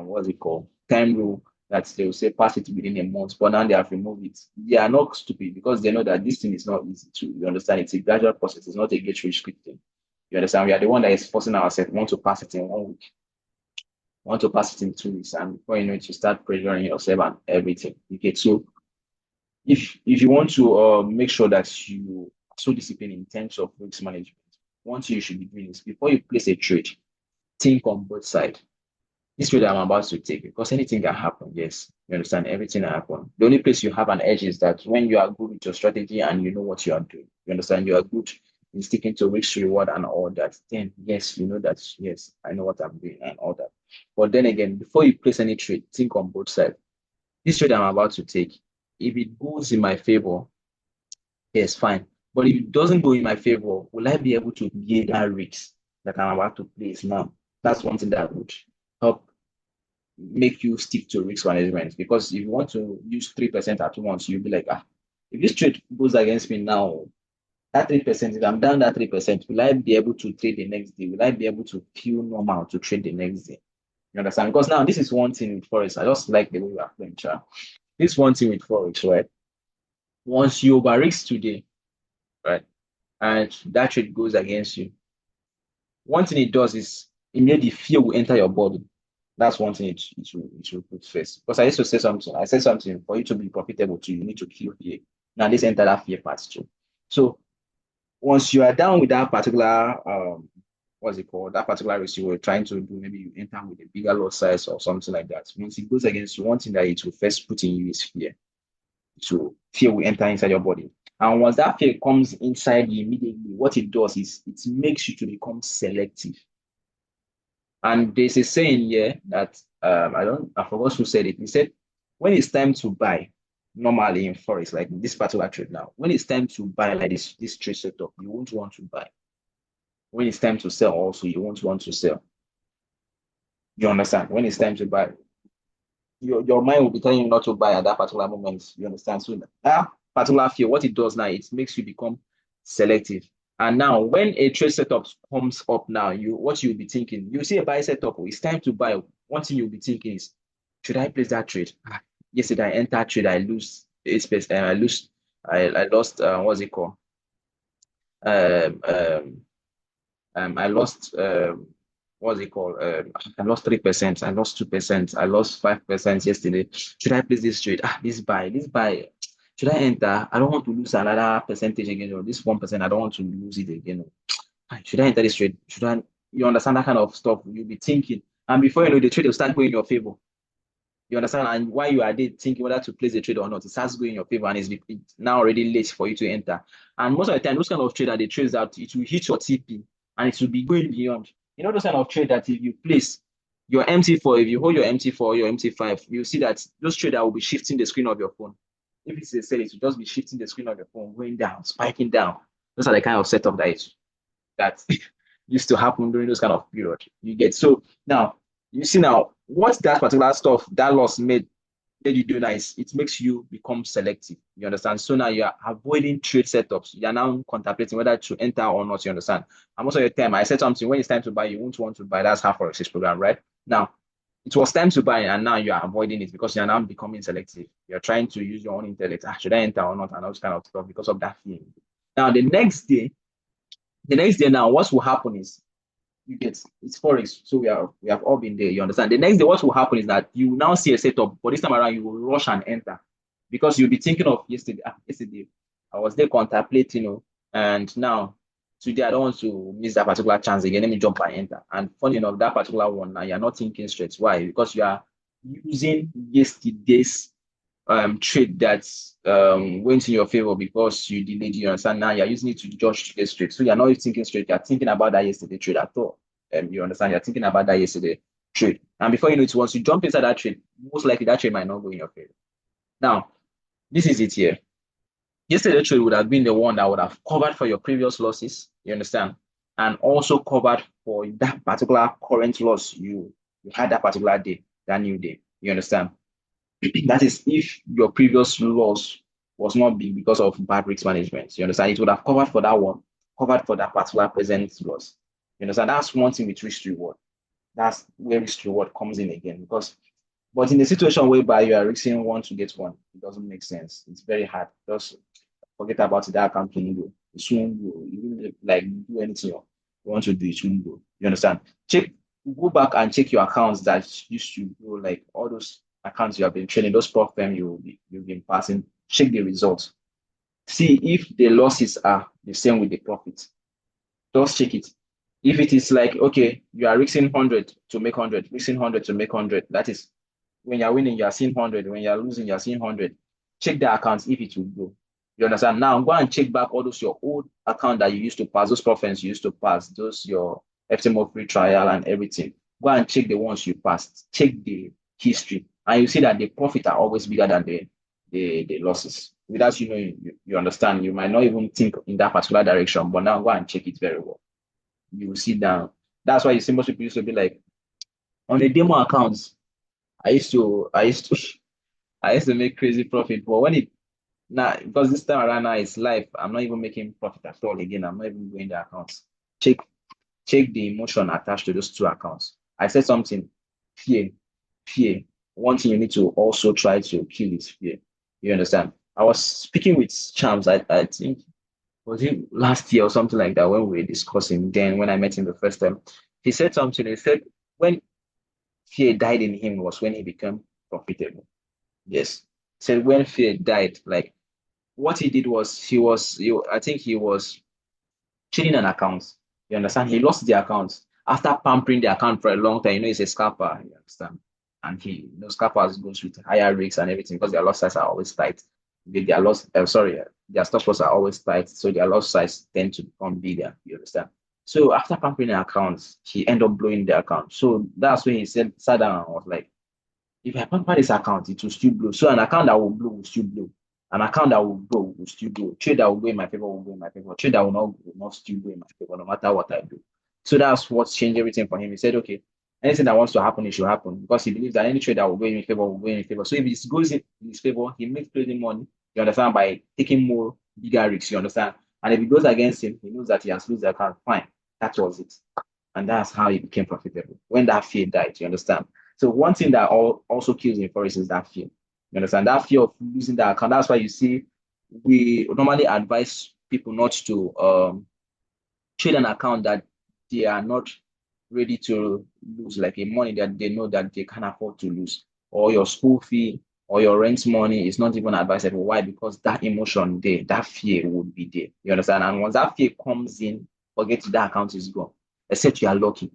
what's it called? Time rule that they will say pass it within a month, but now they have removed it. They are not stupid because they know that this thing is not easy to you understand. It's a gradual process, it's not a get rich quick thing. You understand? We are the one that is forcing ourselves, want to pass it in 1 week, want to pass it in 2 weeks, and before you know it, you start pressuring yourself and everything. Okay, so if you want to make sure that you are so disciplined in terms of risk management, one thing you should be doing is before you place a trade, think on both sides. This trade I'm about to take, because anything can happen. Yes, you understand, everything can happen. The only place you have an edge is that when you are good with your strategy and you know what you are doing, you understand, you are good in sticking to risk reward and all that, then yes, you know that, yes, I know what I'm doing and all that. But then again, before you place any trade, think on both sides. This trade I'm about to take, if it goes in my favor, yes, fine. But if it doesn't go in my favor, will I be able to bear that risk that I'm about to place now? That's one thing that would help make you stick to risk management. Because if you want to use 3% at once, you'll be like, if this trade goes against me now, that 3%, if I'm down that 3%, will I be able to trade the next day? Will I be able to feel normal to trade the next day? You understand? Because now this is one thing with Forex. I just like the way you are playing, Cha. This one thing with Forex, right? Once you over risk today, right? And that trade goes against you. One thing it does is immediately fear will enter your body. That's one thing it will put first. Because I used to say something. I said something for you to be profitable too, you need to kill fear. Now this enter that fear part too. So once you are down with that particular what's it called? That particular risk you were trying to do, maybe you enter with a bigger lot size or something like that. Once it goes against you, one thing that it will first put in you is fear. So fear will enter inside your body. And once that fear comes inside you immediately, what it does is it makes you to become selective. And there's a saying here that I forgot who said it. He said, when it's time to buy, normally in Forex, like this particular trade now, when it's time to buy like this trade setup, you won't want to buy. When it's time to sell, also, you won't want to sell. You understand? When it's time to buy, your mind will be telling you not to buy at that particular moment. You understand? So that particular field, what it does now, it makes you become selective. And now, when a trade setup comes up now, what you'll be thinking, you see a buy setup, it's time to buy. One thing you'll be thinking is, should I place that trade? Yesterday I entered trade, I lose 8%, I lost what's it called? Um, um, I lost what's it called? I lost 3%, I lost 2%, I lost 5% yesterday. Should I place this trade? This buy. Should I enter? I don't want to lose another percentage again, or this 1%, I don't want to lose it again. Should I enter this trade? Should I? You understand that kind of stuff? You'll be thinking, and before you know, the trade will start going in your favor. You understand? And while you are there thinking whether to place the trade or not, it starts going in your favor, and it's now already late for you to enter. And most of the time, those kind of trade are the trades that it will hit your TP and it will be going beyond. You know, those kind of trade that if you place your MT4, if you hold your MT4 or your MT5, you'll see that those trade that will be shifting the screen of your phone. If it's a sell, it will just be shifting the screen of your phone, going down, spiking down. Those are the kind of setup that used to happen during those kind of period. You get so now you see now what that particular stuff that loss made you do nice, it makes you become selective. You understand? So now you are avoiding trade setups. You are now contemplating whether to enter or not. You understand? And most of the time, I said something when it's time to buy, you won't want to buy. That's half Forex program, right? Now, it was time to buy, and now you are avoiding it because you are now becoming selective. You're trying to use your own intellect. Should I enter or not? And all this kind of stuff because of that feeling. Now, the next day now, what will happen is you get it's forex, so we have all been there. You understand? The next day, what will happen is that you will now see a setup, but this time around you will rush and enter because you'll be thinking of yesterday. Yesterday, I was there contemplating, and now today I don't want to miss that particular chance again. Let me jump and enter. And funny enough, that particular one now you're not thinking straight. Why? Because you are using yesterday's trade that's went in your favor because you delayed. You understand? Now you're using it to judge today's trade. So you're not thinking straight. You're thinking about that yesterday trade at all. You understand? You're thinking about that yesterday trade. And before you know it, once you jump inside that trade, most likely that trade might not go in your favor. Now, this is it here. Yesterday trade would have been the one that would have covered for your previous losses. You understand? And also covered for that particular current loss you had that particular day, that new day. You understand? That is if your previous loss was not big because of bad risk management. You understand? It would have covered for that one, covered for that particular present loss. You understand? That's one thing with risk reward. That's where risk reward comes in again. But in a situation whereby you are risking one to get one, it doesn't make sense. It's very hard. Just forget about it. That account can go. It won't go. You like do anything you want to do, it won't go. You understand? Go back and check your accounts that used to go, like all those accounts you have been trading, those prop firm you've been passing, check the results. See if the losses are the same with the profits. Just check it. If it is like, okay, you are risking 100 to make 100, risking 100 to make 100, that is when you're winning, you're seeing 100. When you're losing, you're seeing 100. Check the accounts if it will go. You understand? Now go and check back all those your old account that you used to pass, those prop firms you used to pass, those your FTMO free trial and everything. Go and check the ones you passed. Check the history, and you see that the profit are always bigger than the losses. Without you understand, you might not even think in that particular direction, but now go and check it very well. You will see down. That's why you see most people used to be like on the demo accounts. I used to I used to make crazy profit, but when it now because this time around now it's live, I'm not even making profit at all again. I'm not even going the accounts. Check check the emotion attached to those two accounts. I said something, fear, fear. One thing you need to also try to kill is fear. You understand? I was speaking with Chams, I think, was it last year or something like that when we were discussing, then when I met him the first time. He said something, he said, when fear died in him was when he became profitable. Yes. He said when fear died, like what he did was I think he was cheating an account. You understand? He lost the account after pampering the account for a long time. He's a scalper. You understand? And scalpers goes with higher risks and everything because their loss size are always tight. Their their stop loss are always tight, so their loss size tend to become bigger. You understand? So after pampering the accounts, he ended up blowing the account. So that's when he sat down and was like, if I pamper this account, it will still blow. So an account that will blow will still blow. An account that will go will still go. Trade that will go in my favor will go in my favor. Trade that will not still go in my favor, no matter what I do. So that's what's changed everything for him. He said, okay, anything that wants to happen, it should happen because he believes that any trade that will go in his favor will go in his favor. So if it goes in his favor, he makes trading money. You understand? By taking more bigger risks, you understand? And if it goes against him, he knows that he has lost the account. Fine. That was it. And that's how he became profitable. When that fear died, you understand? So one thing that also kills in Forex is that fear. You understand? That fear of losing that account. That's why you see we normally advise people not to trade an account that they are not ready to lose, like a money that they know that they can afford to lose, or your school fee or your rent money is not even advisable. Why? Because that emotion there, that fear would be there. You understand? And once that fear comes in, forget that account is gone. Except you are lucky.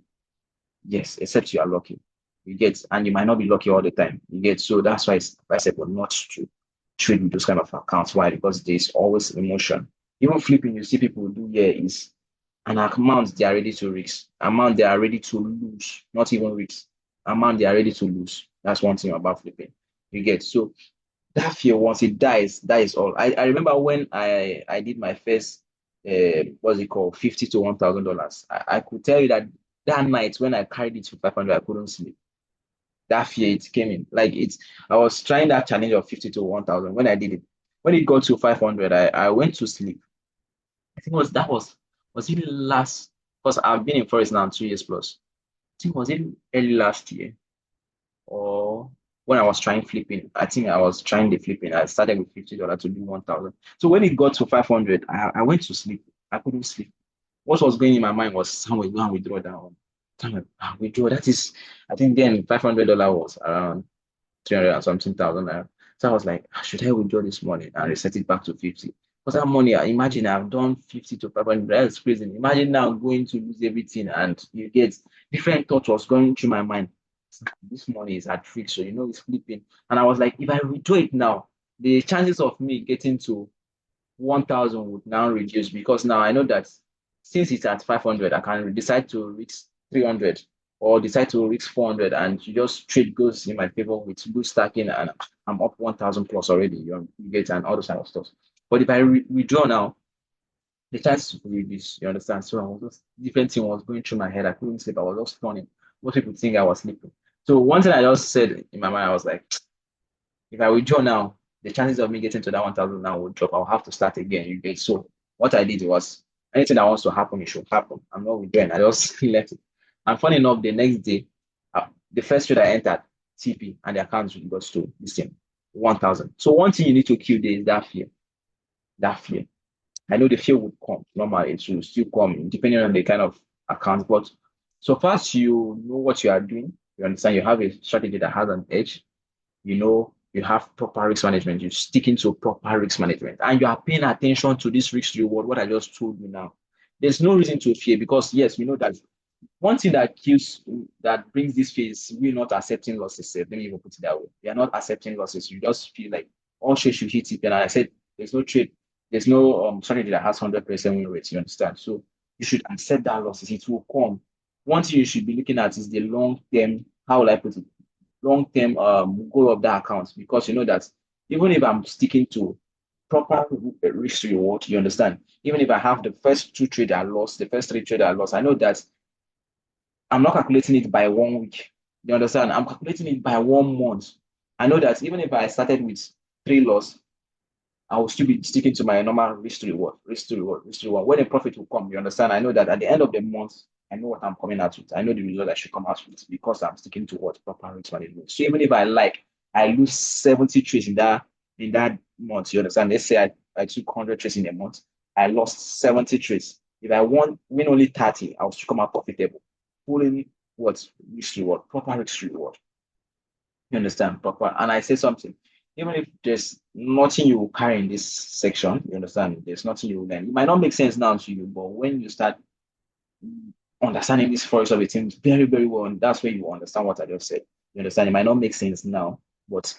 Yes, except you are lucky. You get, and you might not be lucky all the time. You get, so that's why it's advisable not to trade with those kind of accounts. Why? Because there's always emotion. Even flipping, you see people do here is an amount they are ready to risk, amount they are ready to lose, not even risk, amount they are ready to lose. That's one thing about flipping. You get, so that fear once it dies, that is all. I remember when I did my first what's it called, $50 to $1,000. I could tell you that that night when I carried it to 500, I couldn't sleep. That fear it came in. Like it's I was trying that challenge of 50 to 1,000 when I did it. When it got to 500, I went to sleep. I think was it last, because I've been in forest now 2 years plus. I think was it early last year or when I was trying flipping. I think I was trying the flipping. I started with $50 to do 1,000. So when it got to 500, I went to sleep. I couldn't sleep. What was going in my mind was somewhere go and withdraw that one. Somewhere, withdraw. That is, I think then $500 was around 300 and something thousand naira. So I was like, should I withdraw this money and reset it back to 50? Because that money, imagine I've done 50 to 500. That's crazy. Imagine now going to lose everything and you get different thoughts was going through my mind. This money is at risk, so you know it's flipping. And I was like, if I withdraw it now, the chances of me getting to 1,000 would now reduce because now I know that since it's at 500, I can decide to reach 300 or decide to reach 400 and you just trade goes in my favor with good stacking and I'm up 1,000 plus already. You get and all those kind of stuff. But if I withdraw now, the chances will reduce. You understand? So I was just different thing was going through my head. I couldn't sleep. I was just funny. Most people think I was sleeping. So one thing I just said in my mind, I was like, if I withdraw now, the chances of me getting to that 1,000 now will drop. I'll have to start again. You get, so what I did was anything that wants to happen, it should happen. I'm not withdrawing. I just left it. And funny enough, the next day, the first trade I entered, TP, and the account got to the same 1,000. So one thing you need to kill there is that fear. That fear. I know the fear would come. Normally, it will still come depending on the kind of account. But so far as you know what you are doing, you understand you have a strategy that has an edge, you know you have proper risk management, you stick into proper risk management, and you are paying attention to this risk reward, what I just told you now. There's no reason to fear because yes, we know that one thing that kills that brings this fear is we're not accepting losses. Let me even put it that way. We are not accepting losses. You just feel like all trade should hit it. And I said there's no trade, there's no strategy that has 100% win rate. You understand? So you should accept that losses. It will come. One thing you should be looking at is the long term. How will I put it? Long-term goal of that account because you know that even if I'm sticking to proper risk reward, you understand. Even if I have the first two trade I lost, the first three trade I lost, I know that I'm not calculating it by 1 week. You understand? I'm calculating it by 1 month. I know that even if I started with three loss, I will still be sticking to my normal risk to reward, risk to reward, risk to reward. When the profit will come, you understand? I know that at the end of the month, I know what I'm coming out with. I know the result I should come out with because I'm sticking to what proper risk management. So even if I lose 70 trades in that month, you understand? Let's say I took 100 trades in a month, I lost 70 trades. If I win only 30, I'll still come out profitable. Pulling what risk reward, proper risk reward. You understand? Proper. And I say something. Even if there's nothing you will carry in this section, you understand? There's nothing you will learn. It might not make sense now to you, but when you start understanding this forest of a thing very, very well, and that's where you understand what I just said. You understand? It might not make sense now, but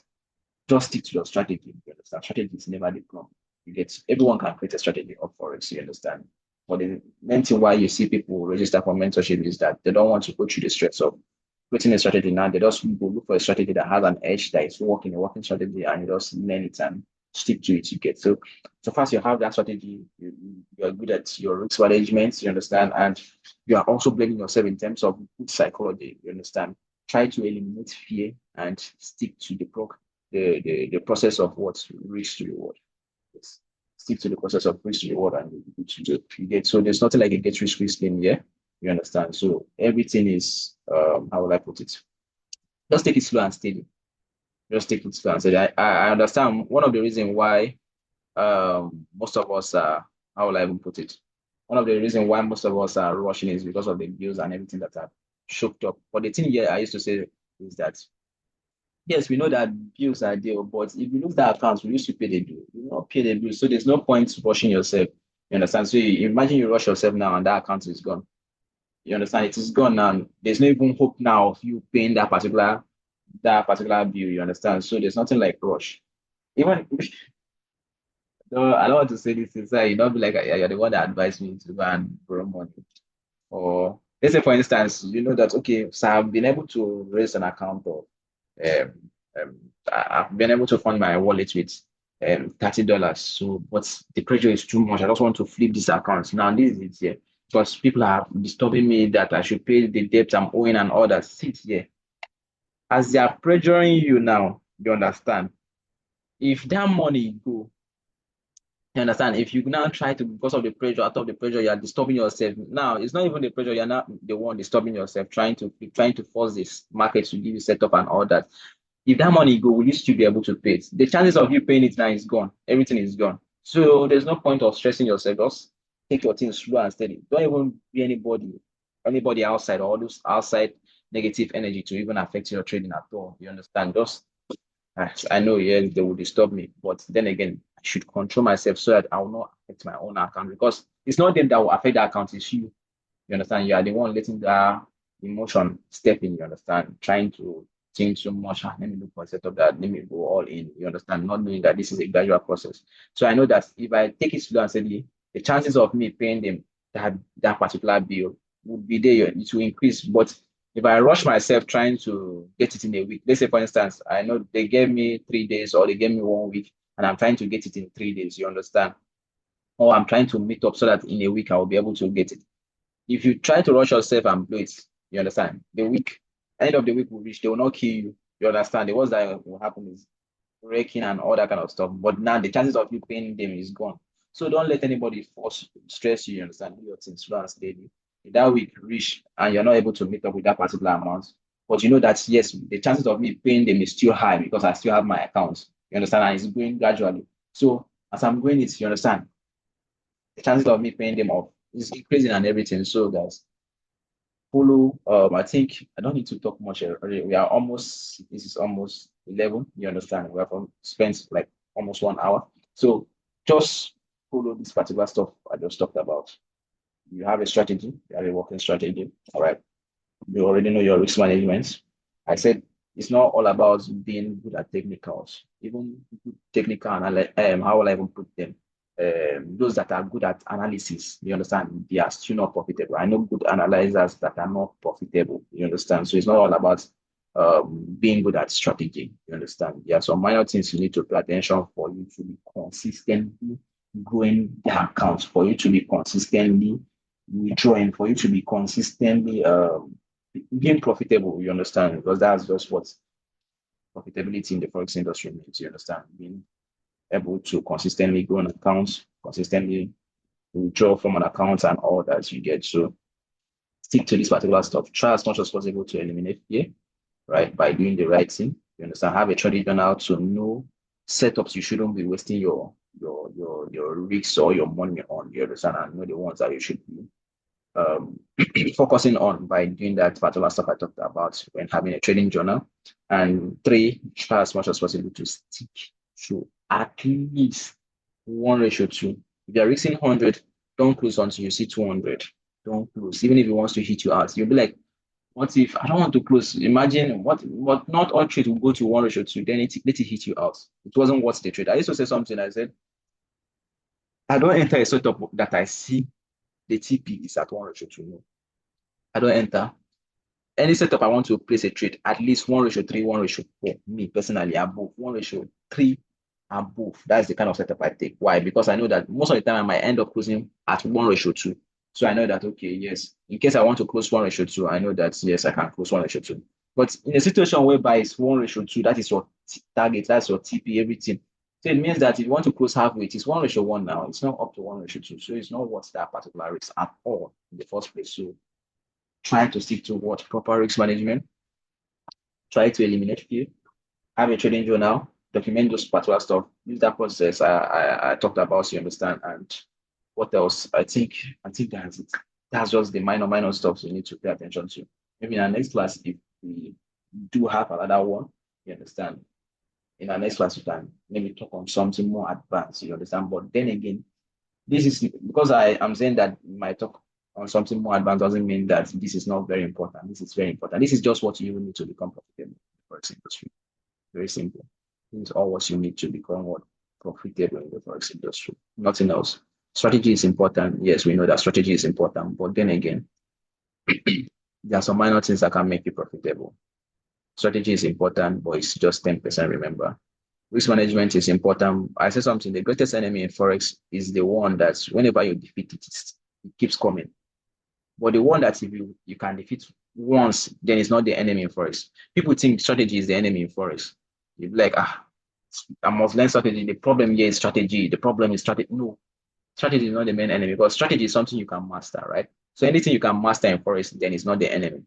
just stick to your strategy. You understand? Strategy is never the problem. You get everyone can create a strategy of forex. You understand? But the main thing why you see people register for mentorship is that they don't want to go through the stress of creating a strategy now. They just go look for a strategy that has an edge that is working, a working strategy, and you just learn it and stick to it. You get so fast you have that strategy, you are good at your risk management. You understand, and you are also blaming yourself in terms of good psychology. You understand. Try to eliminate fear and stick to the process of what risk to reward. Yes. Stick to the process of risk reward and you get so there's nothing like a get rich quick scheme here. You understand? So everything is how would I put it? Just take it slow and steady. Just take it slow and steady. I understand one of the reasons why most of us are how will I even put it? One of the reasons why most of us are rushing is because of the bills and everything that are choked up. But the thing here I used to say is that yes, we know that bills are there, but if you lose that account, we used to pay the bill. You not pay the bill. So there's no point rushing yourself. You understand? So you imagine you rush yourself now and that account is gone. You understand? It is gone now. There's no even hope now of you paying that particular bill. You understand? So there's nothing like rush. Even no, I don't want to say this inside. You don't be like you're the one that advised me to go and borrow money. Or let's say, for instance, you know that okay, so I've been able to raise an account of um, I've been able to fund my wallet with $30. So, but the pressure is too much. I just want to flip this account. Now, this is it here. Because people are disturbing me that I should pay the debt I'm owing and all that. Sit here. As they are pressuring you now, you understand. If that money go, you understand? If you now try to, because of the pressure, out of the pressure, you are disturbing yourself. Now, it's not even the pressure, you're not the one disturbing yourself, trying to force this market to give you setup and all that. If that money go, will you still be able to pay it? The chances of you paying it now is gone. Everything is gone. So there's no point of stressing yourself. Just take your things slow and steady. Don't even be anybody outside or all those outside negative energy to even affect your trading at all. You understand? Just I know, yes, they will disturb me, but then again, I should control myself so that I will not affect my own account because it's not them that will affect the account, it's you. You understand? You are the one letting the emotion step in, you understand? Trying to think so much. Let me look for a setup that let me go all in. You understand? Not knowing that this is a gradual process. So I know that if I take it slow and steady, the chances of me paying them that particular bill would be there. It will increase. But if I rush myself trying to get it in a week, let's say for instance, I know they gave me 3 days or they gave me 1 week, and I'm trying to get it in 3 days, you understand? Or I'm trying to meet up so that in a week I will be able to get it. If you try to rush yourself and blow it, you understand? End of the week will reach, they will not kill you. You understand? The worst that will happen is breaking and all that kind of stuff. But now the chances of you paying them is gone. So don't let anybody force stress you, you understand? Do your things slow and steady. If that week reach and you're not able to meet up with that particular amount, but you know that yes, the chances of me paying them is still high because I still have my accounts. You understand? And it's going gradually. So as I'm going it, you understand? The chances of me paying them off is increasing and everything. So guys, follow. I think I don't need to talk much. We are almost. This is almost 11. You understand? We have spent like almost 1 hour. So just follow this particular stuff I just talked about. You have a strategy. You have a working strategy. All right. You already know your risk management. I said it's not all about being good at technicals. Even good technical how will I even put them? Those that are good at analysis, you understand, they are still not profitable. I know good analyzers that are not profitable, you understand. So it's not all about being good at strategy, you understand. There are some minor things you need to pay attention for you to be consistently growing the accounts, for you to be consistently withdrawing, for you to be consistently being profitable, you understand, because that's just what profitability in the forex industry means, you understand, being able to consistently grow an account, consistently withdraw from an account and all that you get. So stick to this particular stuff. Try as much as possible to eliminate fear, right? By doing the right thing. You understand? Have a trading journal to know setups you shouldn't be wasting your risks or your money on. You understand? And know the ones that you should be um, focusing on by doing that particular stuff I talked about when having a trading journal. And three, try as much as possible to stick to at least 1:2. If you're risking 100, don't close until you see 200. Don't close. Even if it wants to hit you out, you'll be like, what if I don't want to close? Imagine what not all trade will go to 1:2, then let it hit you out. It wasn't worth the trade. I used to say something, I said, I don't enter a setup that I see the TP is at 1:2. No. I don't enter any setup I want to place a trade, at least 1:3, 1:4. Me personally, above 1:3 above. That's the kind of setup I take. Why? Because I know that most of the time I might end up closing at 1:2. So I know that okay, yes, in case I want to close 1:2, I know that yes, I can close 1:2. But in a situation whereby it's 1:2, that is your target, that's your TP, everything. So it means that if you want to close halfway, it is 1:1 now. It's not up to 1:2. So it's not worth that particular risk at all in the first place. So try to stick to what proper risk management, try to eliminate fear, have a trading journal, document those particular stuff, use that process I talked about, so you understand. And what else? I think that's it. That's just the minor stuff you need to pay attention to. Maybe in our next class, if we do have another one, you understand. In our next class, we can maybe talk on something more advanced, you understand. But then again, this is because I am saying that my talk on something more advanced doesn't mean that this is not very important. This is very important. This is just what you need to become profitable for Forex industry. Very simple. This is all what you need to become what profitable in the Forex industry. Nothing else. Strategy is important. Yes, we know that strategy is important, but then again, there are some minor things that can make you profitable. Strategy is important, but it's just 10%, remember. Risk management is important. I say something, the greatest enemy in Forex is the one that whenever you defeat it, it keeps coming. But the one that if you can defeat once, then it's not the enemy in Forex. People think strategy is the enemy in Forex. You're like, I must learn strategy. The problem here is strategy. The problem is strategy. No, strategy is not the main enemy because strategy is something you can master, right? So anything you can master in Forex, then it's not the enemy.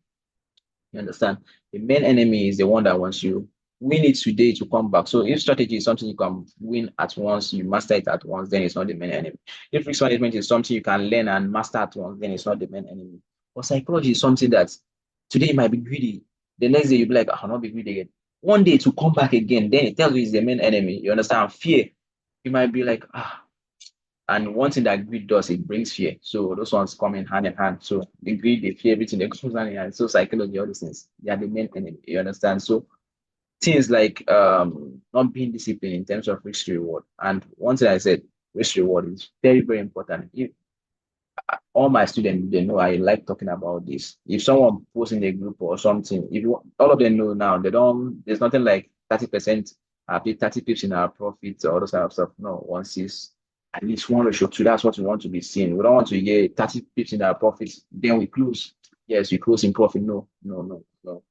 You understand? The main enemy is the one that wants you win it today to come back. So if strategy is something you can win at once, you master it at once, then it's not the main enemy. If risk management is something you can learn and master at once, then it's not the main enemy. But psychology is something that today you might be greedy. The next day you'll be like, I'll not be greedy again. One day to come back again, then it tells you it's the main enemy. You understand? Fear. You might be like, and one thing that greed does, it brings fear. So those ones come in hand in hand. So the greed, the fear, everything that comes hand in hand. So psychology, all these things, they are the main enemy. You understand? So things like not being disciplined in terms of risk reward. And one thing I said, risk reward is very, very important. If all my students they know I like talking about this. If someone posts in a group or something, if you, all of them know now, they don't. There's nothing like 30%, 30 pips in our profits or all those kind of stuff. No, once is at least 1:2. That's what we want to be seeing. We don't want to get 30 pips in our profits, then we close. Yes, we close in profit. No, no, no, no.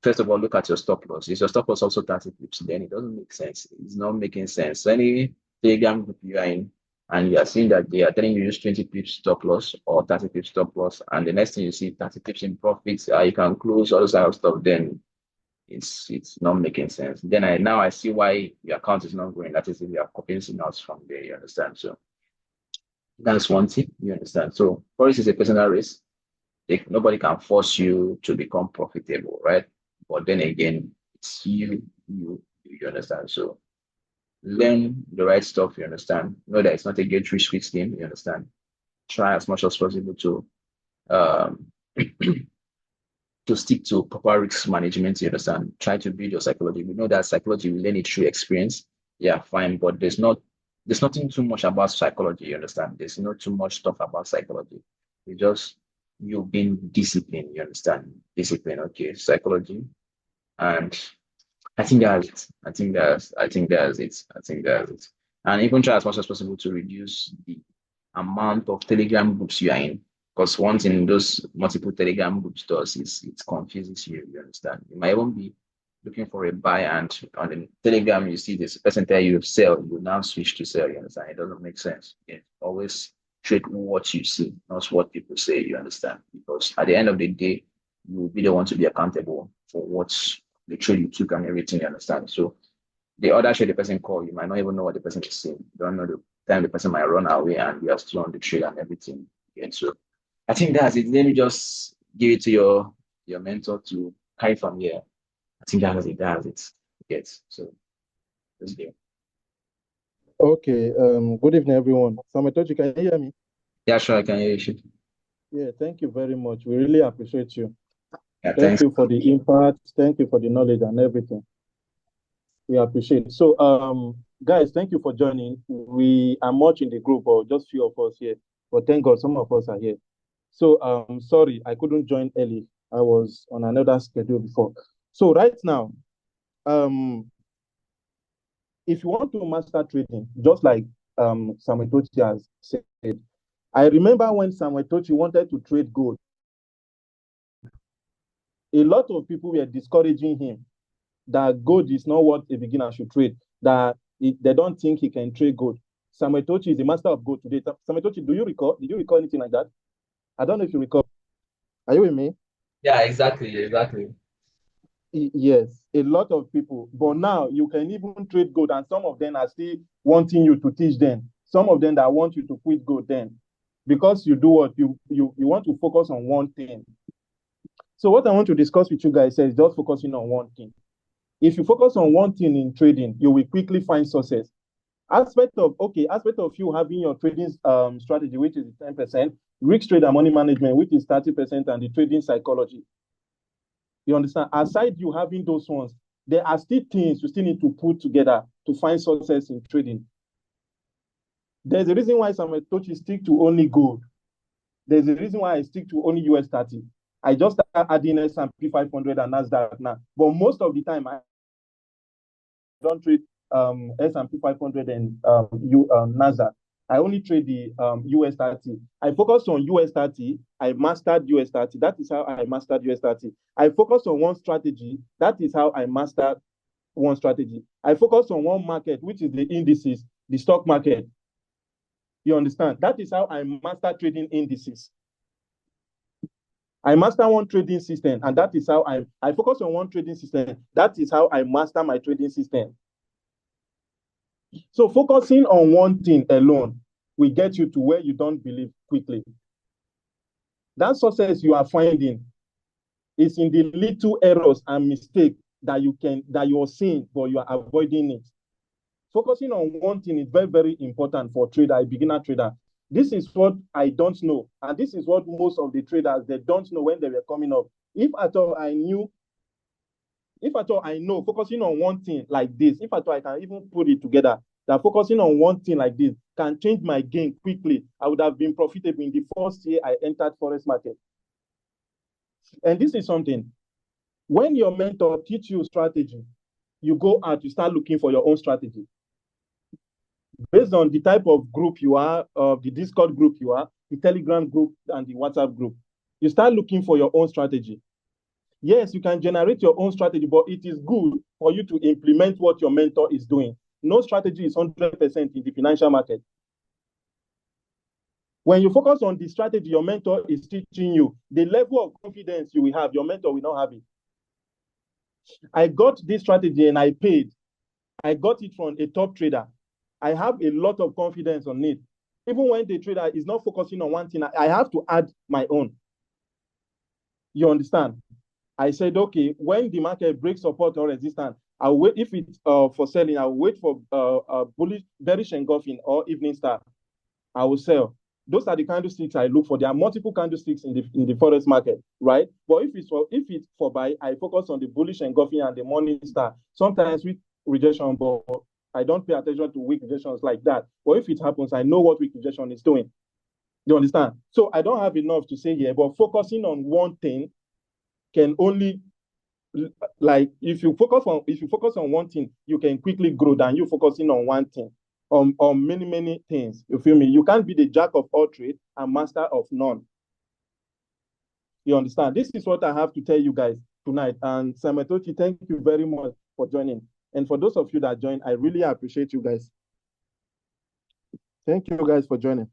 First of all, look at your stop loss. Is your stop loss also 30 pips? Then it doesn't make sense. It's not making sense. So any Telegram group you are in, and you are seeing that they are telling you use 20 pips stop loss or 30 pips stop loss, and the next thing you see 30 pips in profits, you can close all those kind of stuff, then it's not making sense. Then I see why your account is not growing. That is if you are copying signals from there, you understand? So that's one thing, you understand. So Forex is a personal risk. Nobody can force you to become profitable, right? But then again, it's you understand. So learn the right stuff, you understand. Know that it's not a get rich quick scheme, you understand. Try as much as possible um to stick to proper risk management, you understand. Try to build your psychology. We know that psychology we learn it through experience. Yeah, fine, but there's nothing too much about psychology, you understand. There's not too much stuff about psychology. It's just you being disciplined, you understand. Discipline, okay, psychology. And I think that's it. I think that's it. I think that's it. And even try as much as possible to reduce the amount of Telegram groups you are in. Because one thing those multiple Telegram groups does is it confuses you, you understand? You might even be looking for a buy and on the Telegram you see this person tell you sell, you now switch to sell, you understand? It doesn't make sense. It always trade what you see, not what people say, you understand? Because at the end of the day, you will be the one to be accountable for what's the trade you took and everything, you understand? So the other trade the person call, you might not even know what the person is saying. You don't know the time the person might run away and you are still on the trade and everything. And so I think that's it. Let me just give it to your mentor to carry from here. I think that's it. That's it. Yes. So let's go. Okay, good evening, everyone. Samuel Tochi, can you hear me? Yeah, sure, I can hear you. Yeah, thank you very much. We really appreciate you. Yeah, Thank thanks. you for the impact. Thank you for the knowledge and everything. We appreciate it. So, guys, thank you for joining. We are much in the group, or just few of us here. But thank God some of us are here. So, sorry, I couldn't join early. I was on another schedule before. So right now, if you want to master trading, just like Samuel Tochi has said, I remember when Samuel Tochi wanted to trade gold, a lot of people were discouraging him that gold is not what a beginner should trade, that they don't think he can trade gold. Samuel Tochi is the master of gold today. Samuel Tochi, do you recall? Did you recall anything like that? I don't know if you recall. Are you with me? Yeah, exactly, exactly. Yes, a lot of people. But now you can even trade gold, and some of them are still wanting you to teach them. Some of them that want you to quit gold then, because you do what you want to focus on one thing. So what I want to discuss with you guys is just focusing on one thing. If you focus on one thing in trading, you will quickly find success. Aspect of you having your trading strategy, which is 10%, risk trade and money management, which is 30%, and the trading psychology. You understand? Aside you having those ones, there are still things you still need to put together to find success in trading. There's a reason why some Tochi stick to only gold. There's a reason why I stick to only US 30. I just start adding S&P 500 and NASDAQ now. But most of the time, I don't trade S&P 500 and NASDAQ. I only trade the US 30. I focus on US 30. I mastered US 30. That is how I mastered US 30. I focus on one strategy. That is how I mastered one strategy. I focus on one market, which is the indices, the stock market. You understand? That is how I master trading indices. I master one trading system, and that is how I focus on one trading system. That is how I master my trading system. So focusing on one thing alone will get you to where you don't believe quickly. That success you are finding is in the little errors and mistakes that you are seeing, but you are avoiding it. Focusing on one thing is very, very important for trader, a beginner trader. This is what I don't know, and this is what most of the traders they don't know when they were coming up. If at all I know, focusing on one thing like this, if at all I can even put it together, that focusing on one thing like this can change my game quickly, I would have been profitable in the first year I entered Forex market. And this is something, when your mentor teach you strategy, you go out, you start looking for your own strategy. Based on the type of group you are, the Discord group you are, the Telegram group, and the WhatsApp group, you start looking for your own strategy. Yes, you can generate your own strategy, but it is good for you to implement what your mentor is doing. No strategy is 100% in the financial market. When you focus on the strategy your mentor is teaching you, the level of confidence you will have, your mentor will not have it. I got this strategy and I paid. I got it from a top trader. I have a lot of confidence on it. Even when the trader is not focusing on one thing, I have to add my own. You understand? I said, okay, when the market breaks support or resistance, I'll wait. If it's for selling, I'll wait for bullish, bearish engulfing or evening star. I will sell. Those are the candlesticks I look for. There are multiple candlesticks in the Forex market, right? But if it's for buy, I focus on the bullish engulfing and the morning star. Sometimes with rejection, but I don't pay attention to weak rejections like that. But if it happens, I know what weak rejection is doing. You understand? So I don't have enough to say here, but focusing on one thing can only, like, if you focus on one thing, you can quickly grow than you focusing on one thing, on many things. You feel me? You can't be the jack of all trades and master of none. You understand? This is what I have to tell you guys tonight. And Samuel Tochi, thank you very much for joining. And for those of you that joined, I really appreciate you guys. Thank you guys for joining.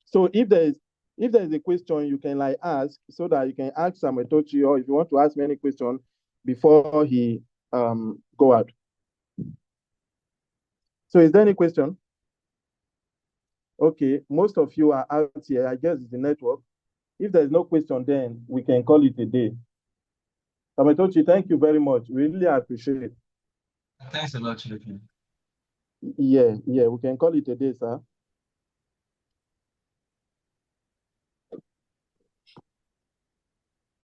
So if there is a question you can like ask, so that you can ask Samuel Tochi, or if you want to ask me any question before he go out. So is there any question? Okay, most of you are out here. I guess it's the network. If there's no question, then we can call it a day. Samuel Tochi, thank you very much. We really appreciate it. Thanks a lot, Chilekin. Yeah, we can call it a day, sir.